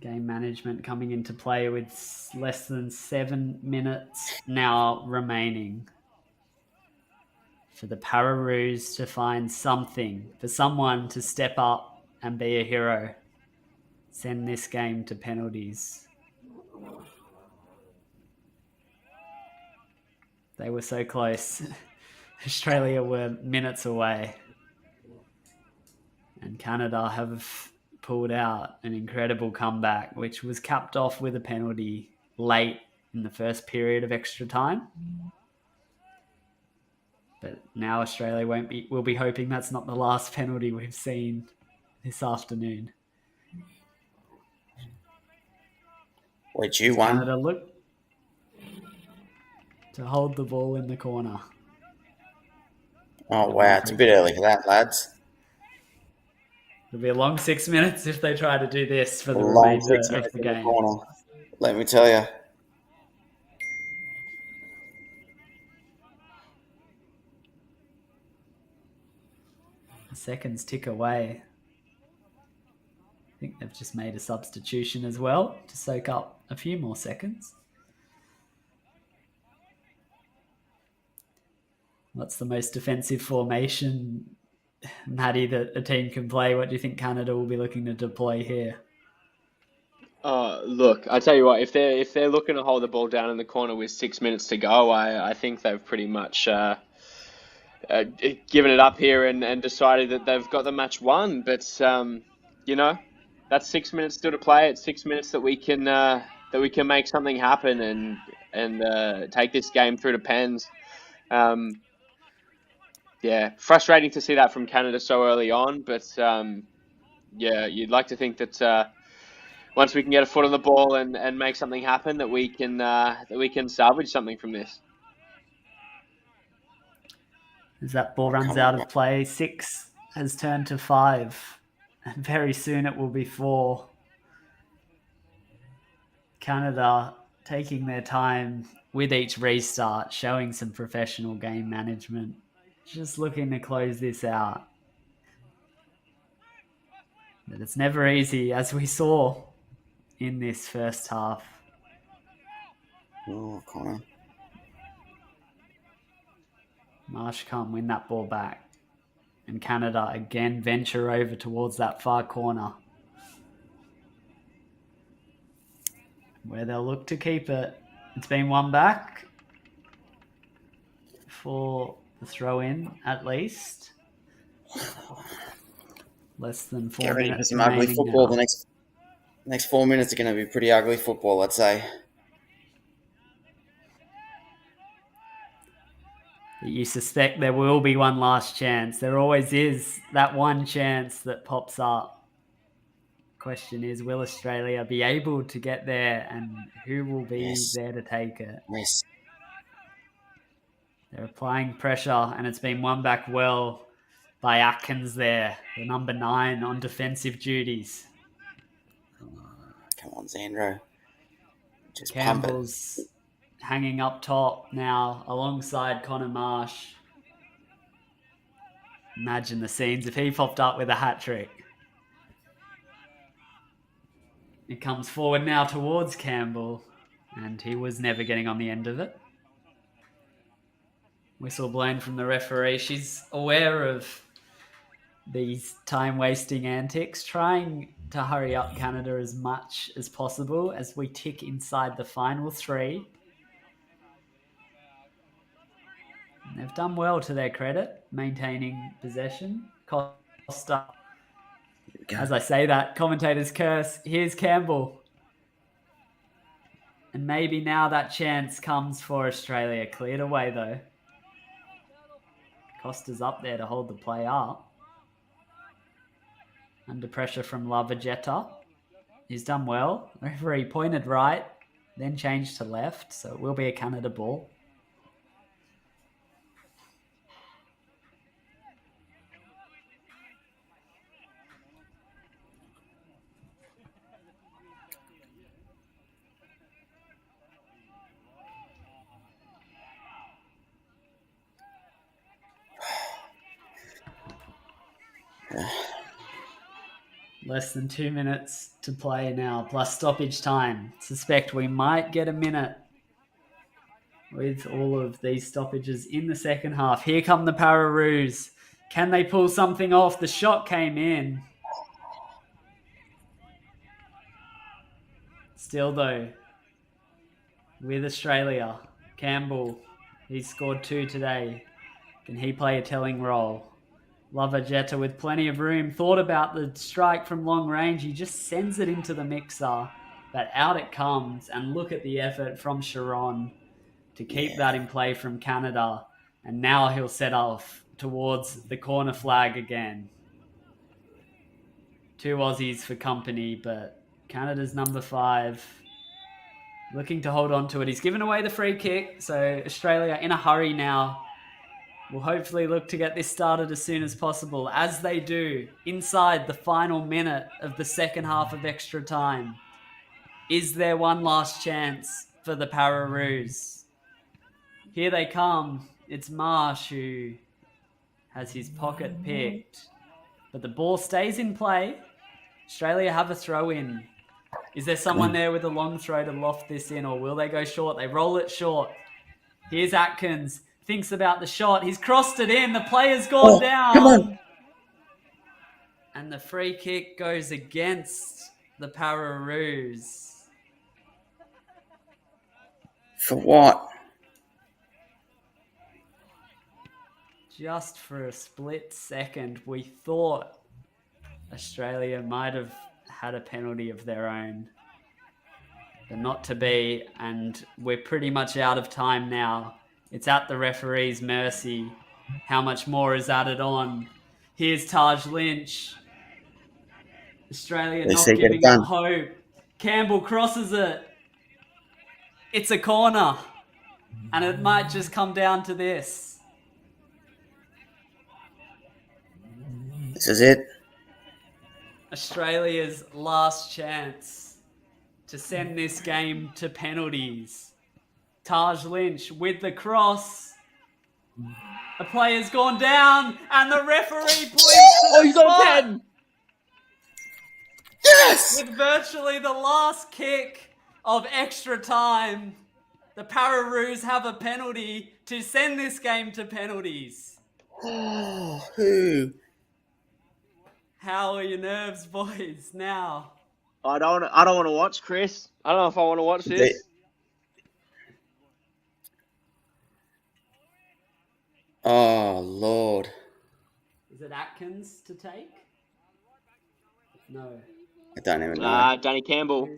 Game management coming into play with less than 7 minutes now remaining. For the Pararoos to find something, for someone to step up and be a hero. Send this game to penalties. They were so close. Australia were minutes away. And Canada have pulled out an incredible comeback, which was capped off with a penalty late in the first period of extra time. But now Australia will be hoping that's not the last penalty we've seen this afternoon. Which you won. Canada look to hold the ball in the corner. Oh, wow. It's a bit early for that, lads. It'll be a long 6 minutes if they try to do this for the Long remainder 6 of minutes the in the game. corner. Let me tell you. The seconds tick away. I think they've just made a substitution as well to soak up a few more seconds. What's the most defensive formation, Matty, that a team can play? What do you think Canada will be looking to deploy here? Look, I tell you what, if they're looking to hold the ball down in the corner with 6 minutes to go, I think they've pretty much given it up here and decided that they've got the match won. But that's 6 minutes still to play. It's 6 minutes that we can make something happen and take this game through to pens. Frustrating to see that from Canada so early on, but you'd like to think that once we can get a foot on the ball and make something happen, that we can salvage something from this. As that ball runs out of play, 6 has turned to 5. And very soon it will be 4. Canada taking their time with each restart, showing some professional game management. Just looking to close this out. But it's never easy, as we saw in this first half. Oh, Connor. Marsh can't win that ball back. And Canada again venture over towards that far corner, where they'll look to keep it. It's been won back for the throw-in, at least. Less than 4 Get ready for minutes some ugly remaining football. now. The next 4 minutes are going to be pretty ugly football, I'd say. You suspect there will be one last chance. There always is that one chance that pops up. Question is, will Australia be able to get there, and who will be there to take it? Yes. They're applying pressure, and it's been won back well by Atkins there, the number 9 on defensive duties. Come on, Xandro. Just Campbell's hanging up top now alongside Connor Marsh. Imagine the scenes if he popped up with a hat-trick. It comes forward now towards Campbell, and he was never getting on the end of it. Whistle blown from the referee. She's aware of these time-wasting antics, trying to hurry up Canada as much as possible as we tick inside the final 3. And they've done well, to their credit, maintaining possession. Costa, as I say that, commentators curse. Here's Campbell. And maybe now that chance comes for Australia. Cleared away, though. Costa's up there to hold the play up. Under pressure from Lavagetta. He's done well. The referee pointed right, then changed to left, so it will be a Canada ball. Less than 2 minutes to play now, plus stoppage time. Suspect we might get a minute with all of these stoppages in the second half. Here come the Pararoos. Can they pull something off? The shot came in. Still though, with Australia, Campbell, he's scored 2 today. Can he play a telling role? Lavagetta with plenty of room, thought about the strike from long range. He just sends it into the mixer, but out it comes. And look at the effort from Hearne to keep that in play from Canada. And now he'll set off towards the corner flag again. 2 Aussies for company, but Canada's number 5 looking to hold on to it. He's given away the free kick, so Australia in a hurry now. We'll hopefully look to get this started as soon as possible, as they do inside the final minute of the second half of extra time. Is there one last chance for the Pararoos? Here they come. It's Marsh who has his pocket picked, but the ball stays in play. Australia have a throw in. Is there someone there with a long throw to loft this in, or will they go short? They roll it short. Here's Atkins. Thinks about the shot. He's crossed it in. The player's gone down. Come on. And the free kick goes against the Pararoos. For what? Just for a split second, we thought Australia might have had a penalty of their own. But not to be, and we're pretty much out of time now. It's at the referee's mercy. How much more is added on? Here's Taj Lynch. Australia not giving up hope. Campbell crosses it. It's a corner. And it might just come down to this. This is it. Australia's last chance to send this game to penalties. Taj Lynch with the cross. A player's gone down, and the referee points to the He's got spot. a 10. Yes! With virtually the last kick of extra time, the Pararoos have a penalty to send this game to penalties. Oh, who? How are your nerves, boys, now? I don't want to watch, Chris. I don't know if I want to watch this. Oh, Lord. Is it Atkins to take? No. I don't even know. Danny Campbell.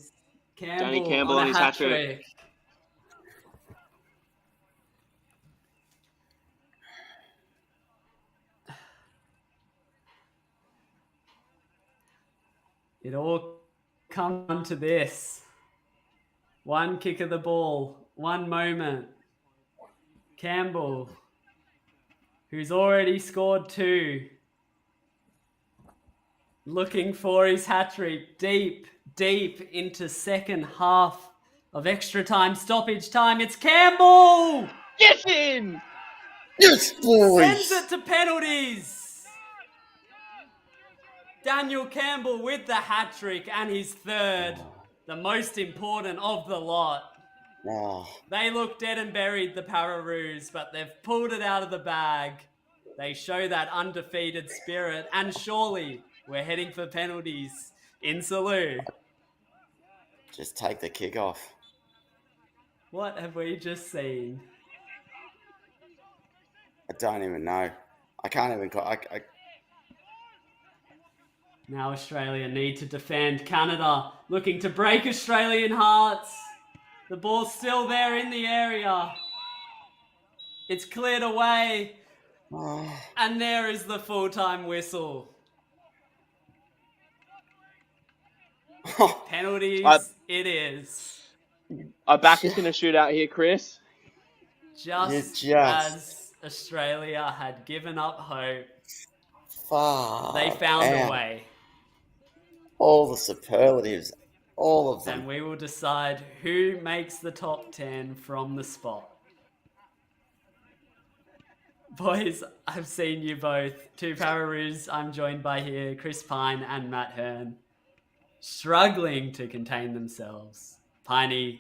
Danny Campbell on and a his hat-trick. It all comes to this. One kick of the ball, one moment. Campbell, who's already scored 2, looking for his hat-trick deep into second half of extra time, stoppage time. It's Campbell! Get in! Yes, boys! Sends it to penalties. Daniel Campbell with the hat-trick and his third, the most important of the lot. Oh, They look dead and buried, the Pararoos, but they've pulled it out of the bag. They show that undefeated spirit, and surely we're heading for penalties in Salou. just take the kickoff. What have we just seen? I don't even know. I can't even... Now Australia need to defend. Canada looking to break Australian hearts. The ball's still there in the area. It's cleared away. Oh, And there is the full-time whistle. Penalties it is. Our back is going to shoot out here, Chris. Just You just- as Australia had given up hope, fuck. they found a Ow. way. All the superlatives. All of them. And we will decide who makes the top 10 from the spot. Boys, I've seen you both. 2 Pararoos, I'm joined by here, Chris Pyne and Matt Hearne, struggling to contain themselves. Pyne,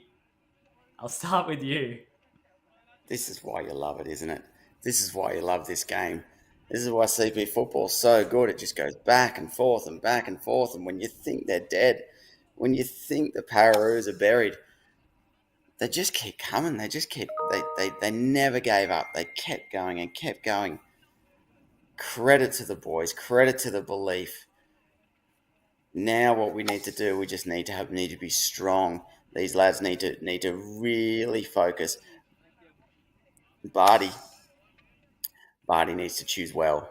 I'll start with you. This is why you love it, isn't it? This is why you love this game. This is why CP football's so good. It just goes back and forth and back and forth. And when you think they're dead, when you think the Pararoos are buried, they just keep coming. They just keep, they never gave up. They kept going and kept going. Credit to the boys. Credit to the belief. Now what we need to do, we just need to be strong. These lads need to really focus. Barty needs to choose well.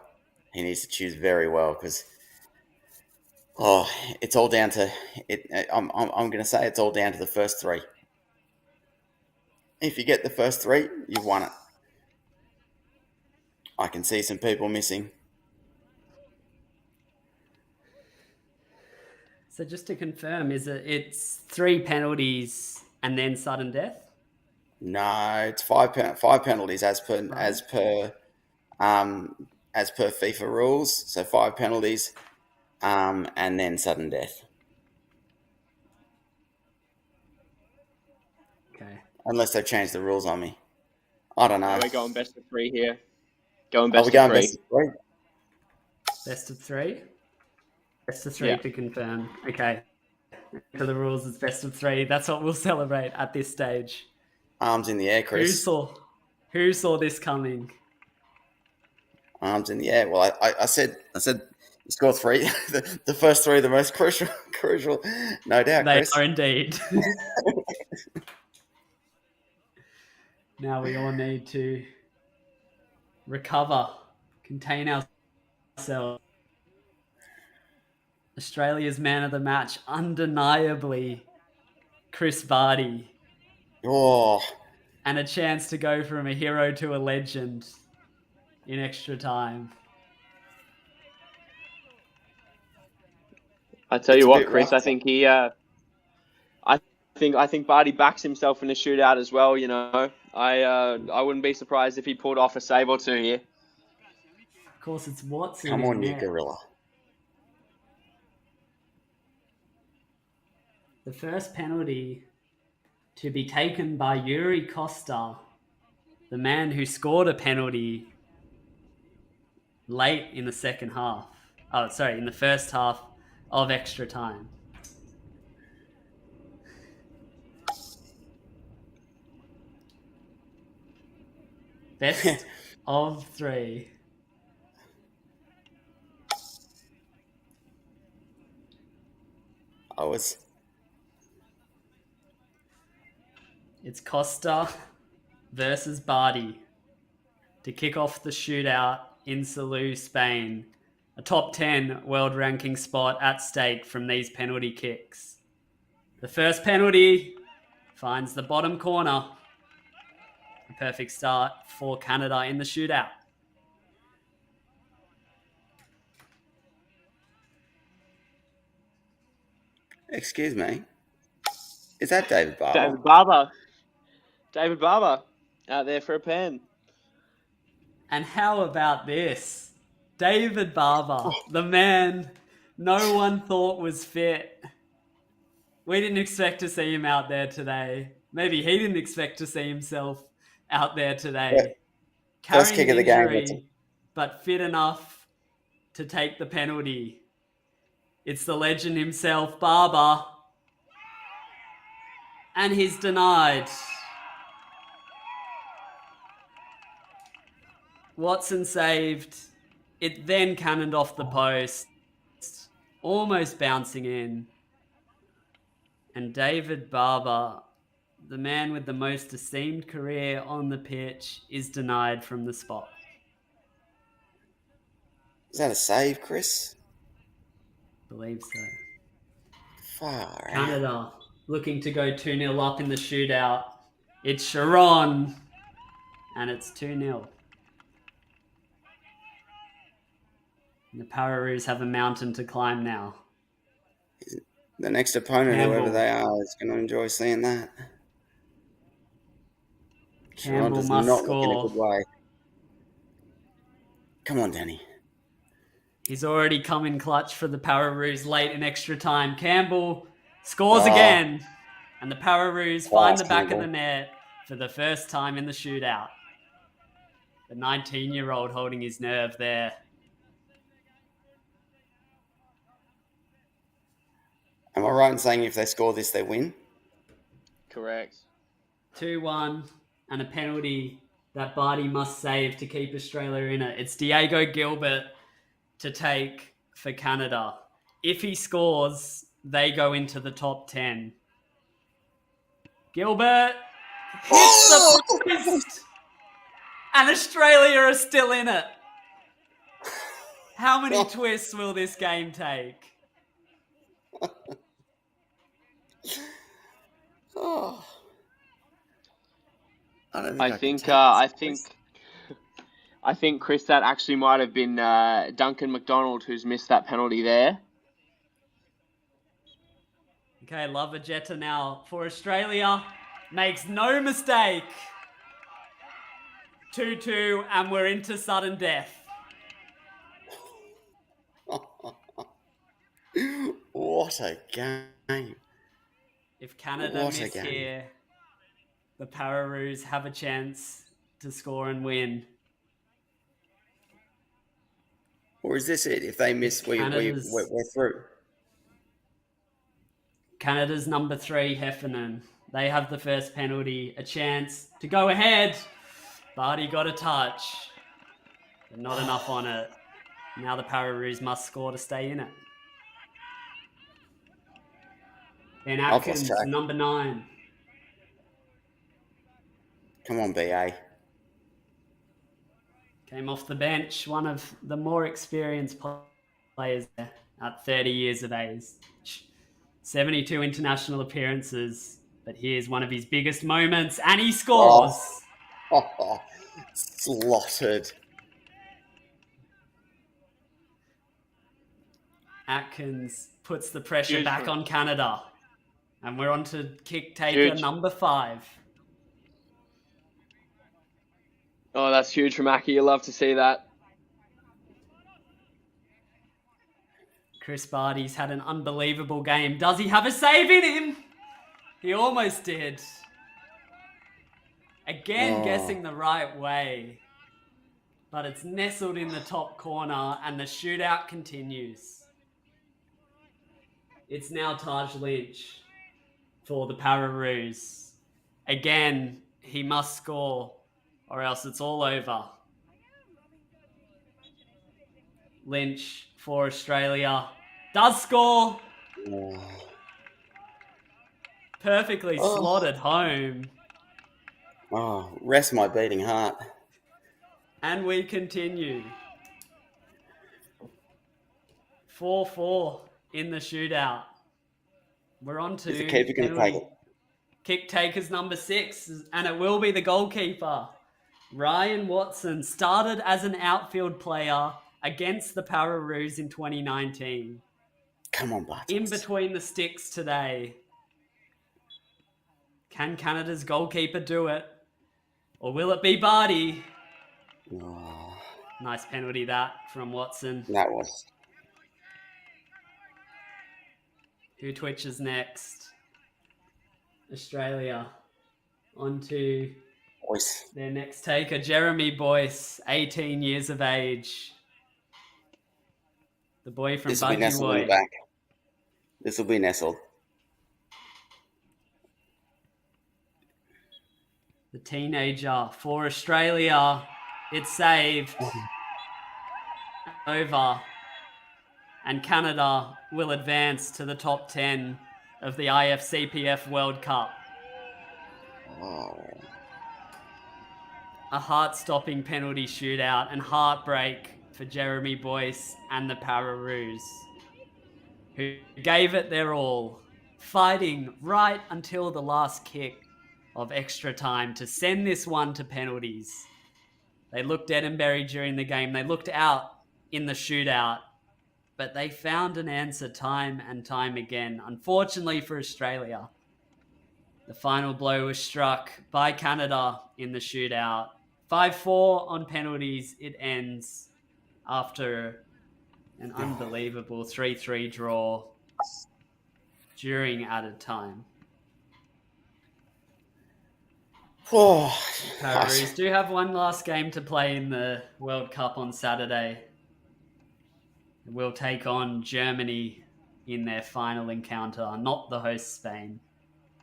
He needs to choose very well because, it's all down to it. I'm going to say it's all down to the first 3. If you get the first 3, you've won it. I can see some people missing. So just to confirm, it's 3 penalties and then sudden death? No, it's 5 penalties as per FIFA rules. So 5 penalties, and then sudden death. Okay. Unless they've changed the rules on me, I don't know. We're going best of 3 here. Going Are best we going of 3. best of 3? Best of 3? Best of 3 Yeah. to confirm. Okay. For the rules, it's best of 3. That's what we'll celebrate at this stage. Arms in the air, Who Chris. saw this coming? Arms in the air. Well, I said you score 3. the first 3 are the most crucial. No doubt, They Chris. are indeed. Now we all need to recover, contain ourselves. Australia's man of the match, undeniably Chris Barty, Oh, and a chance to go from a hero to a legend in extra time. I tell It's you a what, bit Chris, I rough. think I think Barty backs himself in the shootout as well. You know, I wouldn't be surprised if he pulled off a save or two here. Of course, it's Watson Come in on, you net. gorilla. The first penalty to be taken by Yuri Costa, the man who scored a penalty late in the second half. Oh, sorry, in the first half of extra time. Best of 3. It's Costa versus Barty to kick off the shootout in Salou, Spain. A top 10 world ranking spot at stake from these penalty kicks. The first penalty finds the bottom corner. A perfect start for Canada in the shootout. Excuse me. Is that David Barber? David Barber out there for a pen. And how about this? David Barber, the man no one thought was fit. We didn't expect to see him out there today. Maybe he didn't expect to see himself out there today. Yeah. First kick of the game. Injury, but fit enough to take the penalty. It's the legend himself, Barber. And he's denied. Watson saved. It then cannoned off the post, almost bouncing in. And David Barber, the man with the most esteemed career on the pitch, is denied from the spot. Is that a save, Chris? Believe so. Far out. Canada looking to go 2-0 up in the shootout. It's Sharon, and it's 2-0. And the Pararoos have a mountain to climb now. The next opponent, Campbell. whoever they are, is going to enjoy seeing that. Sharon Campbell does must not look in a score. good way. Come on, Danny. He's already come in clutch for the Pararoos late in extra time. Campbell scores again. And the Pararoos find the back of the net for the first time in the shootout. The 19-year-old holding his nerve there. Am I right in saying if they score this, they win? Correct. 2-1 and a penalty that Barty must save to keep Australia in it. It's Diego Gilbert to take for Canada. If he scores, they go into the top 10. Gilbert hits the post, and Australia are still in it. How many twists will this game take? Oh. I think, Chris, that actually might have been Duncan McDonald who's missed that penalty there. Okay, Lavagetta now for Australia. Makes no mistake. 2-2, and we're into sudden death. What a game. If Canada miss here, the Pararoos have a chance to score and win. Or is this it? If they miss, we're through. Canada's number 3, Heffernan. They have the first penalty, a chance to go ahead. Barty got a touch, but not enough on it. Now the Pararoos must score to stay in it. Ben Atkins, number 9. Come on, BA. Came off the bench, one of the more experienced players there at 30 years of age. 72 international appearances, but here's one of his biggest moments, and he scores. Slaughtered. Atkins puts the pressure Huge back for- on Canada. And we're on to kick taker Huge. number 5. Oh, that's huge for Mackie. You love to see that. Chris Barty's had an unbelievable game. Does he have a save in him? He almost did. Again, guessing the right way. But it's nestled in the top corner and the shootout continues. It's now Taj Lynch for the Pararoos. Again, he must score or else it's all over. Lynch for Australia does score. Perfectly slotted home. Oh, rest my beating heart. And we continue. 4-4 in the shootout. We're on to Is the keeper going to take it? kick takers number 6, and it will be the goalkeeper. Ryan Watson started as an outfield player against the Pararoos in 2019. Come on, Bartos. In between the sticks today. Can Canada's goalkeeper do it? Or will it be Barty? Oh, Nice penalty that from Watson. that was. Who twitches next? Australia. On to Boys. their next taker, Jeremy Boyce, 18 years of age. The boy from This will be Bungie nestled in the Boy. back. This will be nestled. The teenager for Australia. It's saved. Over. And Canada will advance to the top 10 of the IFCPF World Cup. Oh. A heart-stopping penalty shootout and heartbreak for Jeremy Boyce and the Pararoos, who gave it their all, fighting right until the last kick of extra time to send this one to penalties. They looked dead and buried during the game. They looked out in the shootout, but they found an answer time and time again. Unfortunately for Australia, the final blow was struck by Canada in the shootout. 5-4 on penalties. It ends after an unbelievable 3-3 draw during added time. Oh, Pararoos do have one last game to play in the World Cup on Saturday. We'll take on Germany in their final encounter, not the host Spain.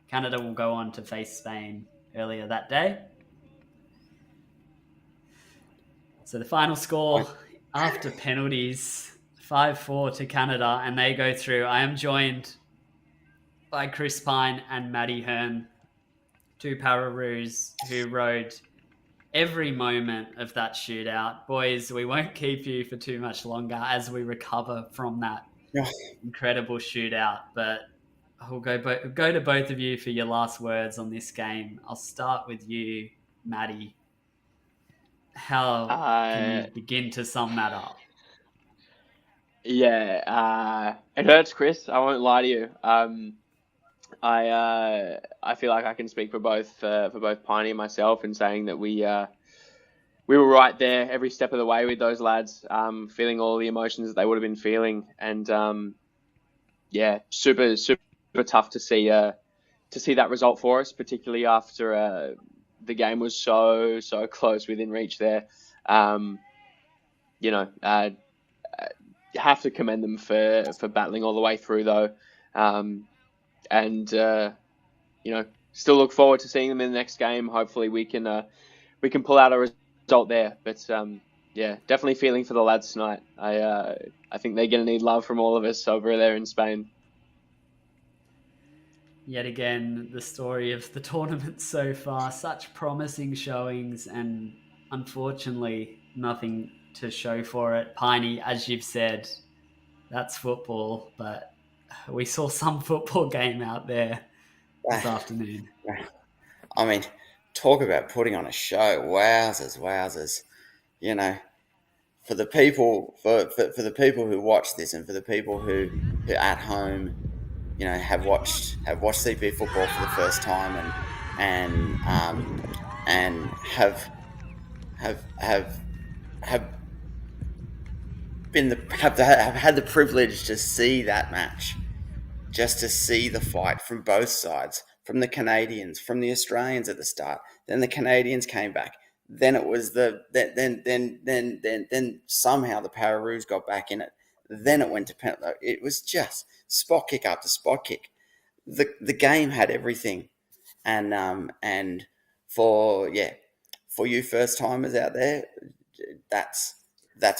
Canada will go on to face Spain earlier that day. So the final score after penalties, 5-4 to Canada, and they go through. I am joined by Chris Pyne and Matty Hearne, 2 Pararoos who rode every moment of that shootout. Boys, we won't keep you for too much longer as we recover from that incredible shootout, but I'll go to both of you for your last words on this game. I'll start with you, Matty. How can you begin to sum that up? Yeah, it hurts, Chris. I won't lie to you. I feel like I can speak for both Pyne and myself in saying that we were right there every step of the way with those lads, feeling all the emotions that they would have been feeling, and super tough to see that result for us, particularly after the game was so close within reach there. Have to commend them for battling all the way through though. Still look forward to seeing them in the next game. Hopefully we can pull out a result there. But definitely feeling for the lads tonight. I think they're going to need love from all of us over there in Spain. Yet again, the story of the tournament so far, such promising showings and unfortunately nothing to show for it. Pyne, as you've said, that's football, but we saw some football game out there this afternoon. I mean, talk about putting on a show. Wowzers. for the people for the people who watch this, and for the people who at home, have watched CP football for the first time, and have have had the privilege to see that match, just to see the fight from both sides, from the Canadians, from the Australians at the start. Then the Canadians came back. Then it was then somehow the Pararoos got back in it. Then it went to penalty. It was just spot kick after spot kick. The game had everything, and for you first timers out there, that's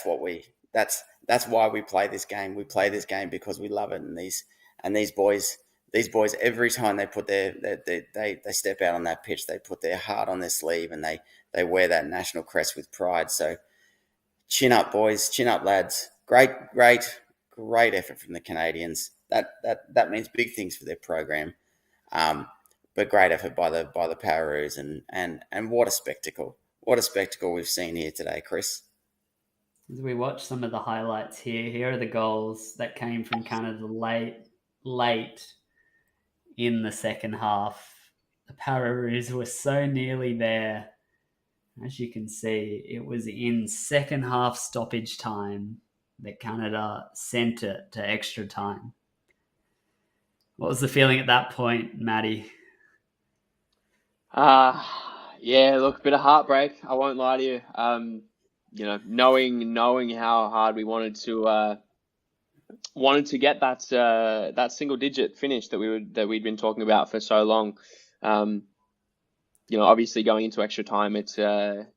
why we play this game. We play this game because we love it, and these boys every time they put they step out on that pitch, they put their heart on their sleeve, and they wear that national crest with pride. So chin up, boys, chin up, lads. Great effort from the Canadians. That means big things for their program. But great effort by the Pararoos, and what a spectacle. What a spectacle we've seen here today, Chris. As we watch some of the highlights here are the goals that came from Canada late in the second half. The Pararoos were so nearly there. As you can see, it was in second half stoppage time that Canada sent it to extra time. What was the feeling at that point, Matty? Yeah, look, a bit of heartbreak. I won't lie to you. Knowing how hard we wanted to get that single digit finish that we'd been talking about for so long. Obviously going into extra time, it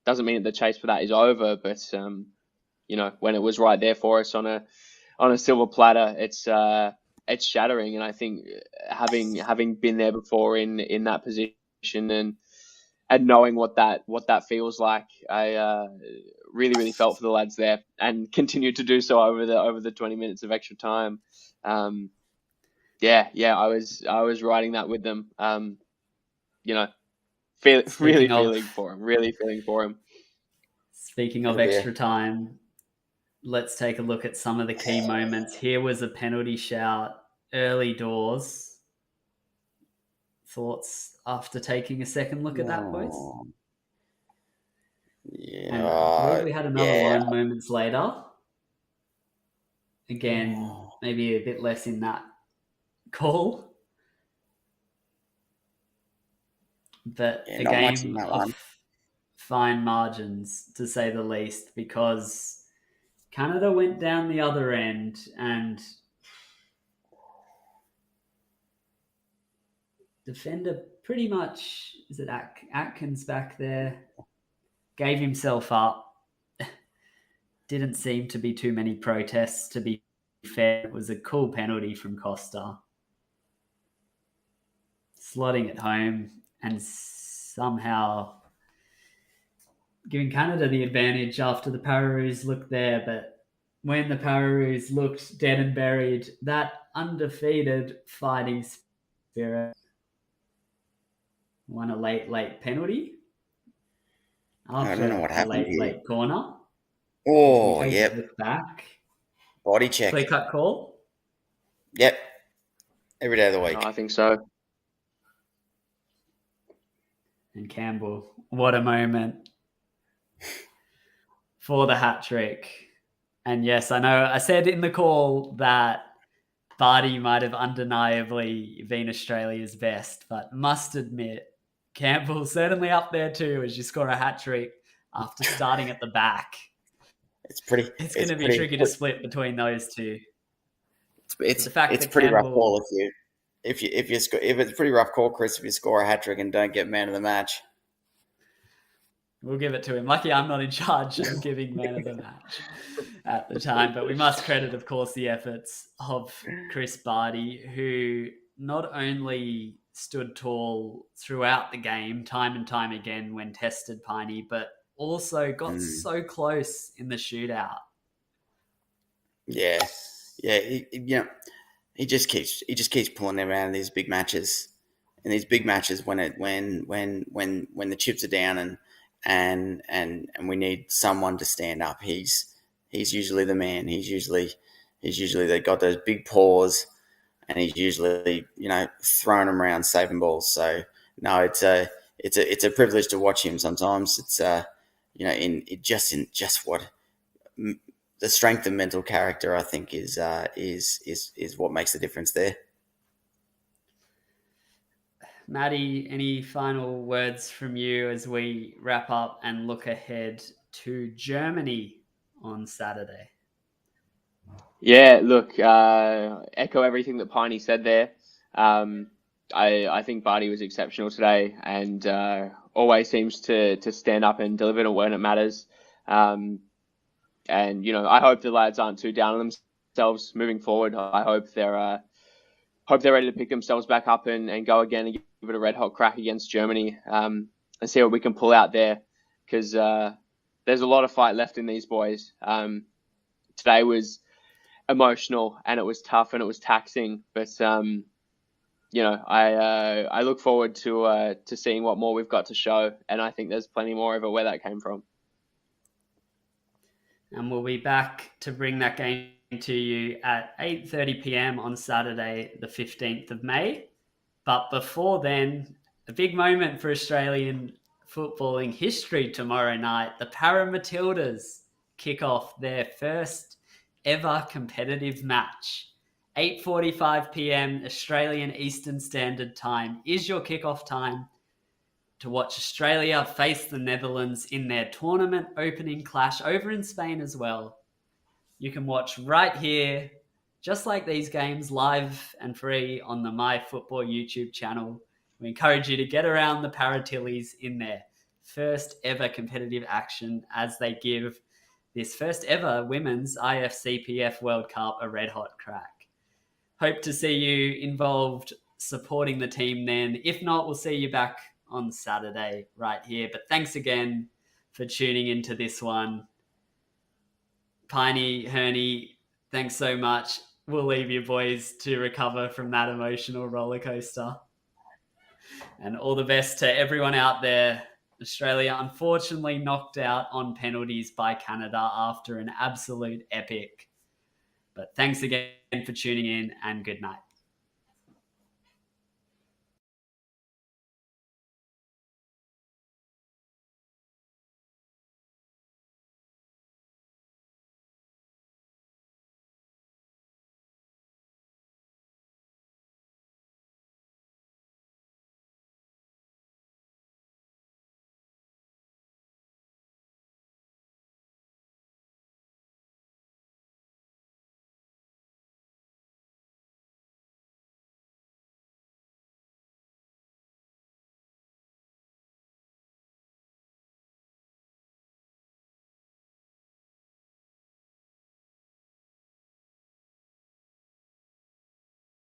doesn't mean that the chase for that is over, but when it was right there for us on a silver platter, it's shattering. And I think having been there before in that position and knowing what that feels like, I really felt for the lads there, and continued to do so over the 20 minutes of extra time. I was riding that with them. Feeling for him. Speaking of extra time, let's take a look at some of the key moments. Here was a penalty shout early doors. Thoughts after taking a second look at that, boys? Yeah. And I believe we had another one moments later. Again, maybe a bit less in that call. But a game of fine margins, to say the least, because Canada went down the other end, and defender pretty much, is it Atkins back there, gave himself up. Didn't seem to be too many protests, to be fair. It was a cool penalty from Costa. Slotting it home and somehow giving Canada the advantage after the Pararoos looked there. But when the Pararoos looked dead and buried, that undefeated fighting spirit won a late penalty. I don't know what happened here. Late corner. Oh, yep. Look back. Body check. Play cut call. Yep. Every day of the week. I think so. And Campbell, what a moment for the hat trick. And yes, I know I said in the call that Barty might have undeniably been Australia's best, but must admit, Campbell certainly up there too as you score a hat trick after starting at the back. It's going to be tricky to split between those two. It's pretty rough call if it's pretty rough call, Chris, if you score a hat trick and don't get man of the match. We'll give it to him. Lucky I'm not in charge of giving man of the match at the time. But we must credit, of course, the efforts of Chris Barty, who not only stood tall throughout the game, time and time again when tested Pyne, but also got so close in the shootout. Yeah. He just keeps pulling them out in these big matches. In these big matches when the chips are down and we need someone to stand up, he's he's usually the man. He's usually they got those big paws, and he's usually throwing them around, saving balls. So no, it's a privilege to watch him. Sometimes it's in just what the strength of mental character, I think, is what makes the difference there. Matty, any final words from you as we wrap up and look ahead to Germany on Saturday? Yeah, look, echo everything that Pyne said there. I think Barty was exceptional today, and always seems to stand up and deliver when it matters. And I hope the lads aren't too down on themselves moving forward. I hope they're ready to pick themselves back up and go again and give it a red hot crack against Germany, and see what we can pull out there, because there's a lot of fight left in these boys. Today was emotional, and it was tough, and it was taxing, but I look forward to seeing what more we've got to show, and I think there's plenty more of it where that came from. And we'll be back to bring that game to you at 8:30 p.m. on Saturday, the 15th of May. But before then, a big moment for Australian footballing history tomorrow night. The Para Matildas kick off their first ever competitive match. 8:45 p.m. Australian Eastern Standard Time is your kickoff time to watch Australia face the Netherlands in their tournament opening clash over in Spain as well. You can watch right here, just like these games, live and free on the MyFootball YouTube channel. We encourage you to get around the Paratillies in their first ever competitive action as they give this first ever women's IFCPF World Cup a red hot crack. Hope to see you involved supporting the team then. If not, we'll see you back on Saturday right here. But thanks again for tuning into this one. Pyne, Hearne, thanks so much. We'll leave you boys to recover from that emotional roller coaster. And all the best to everyone out there. Australia unfortunately knocked out on penalties by Canada after an absolute epic. But thanks again for tuning in, and good night.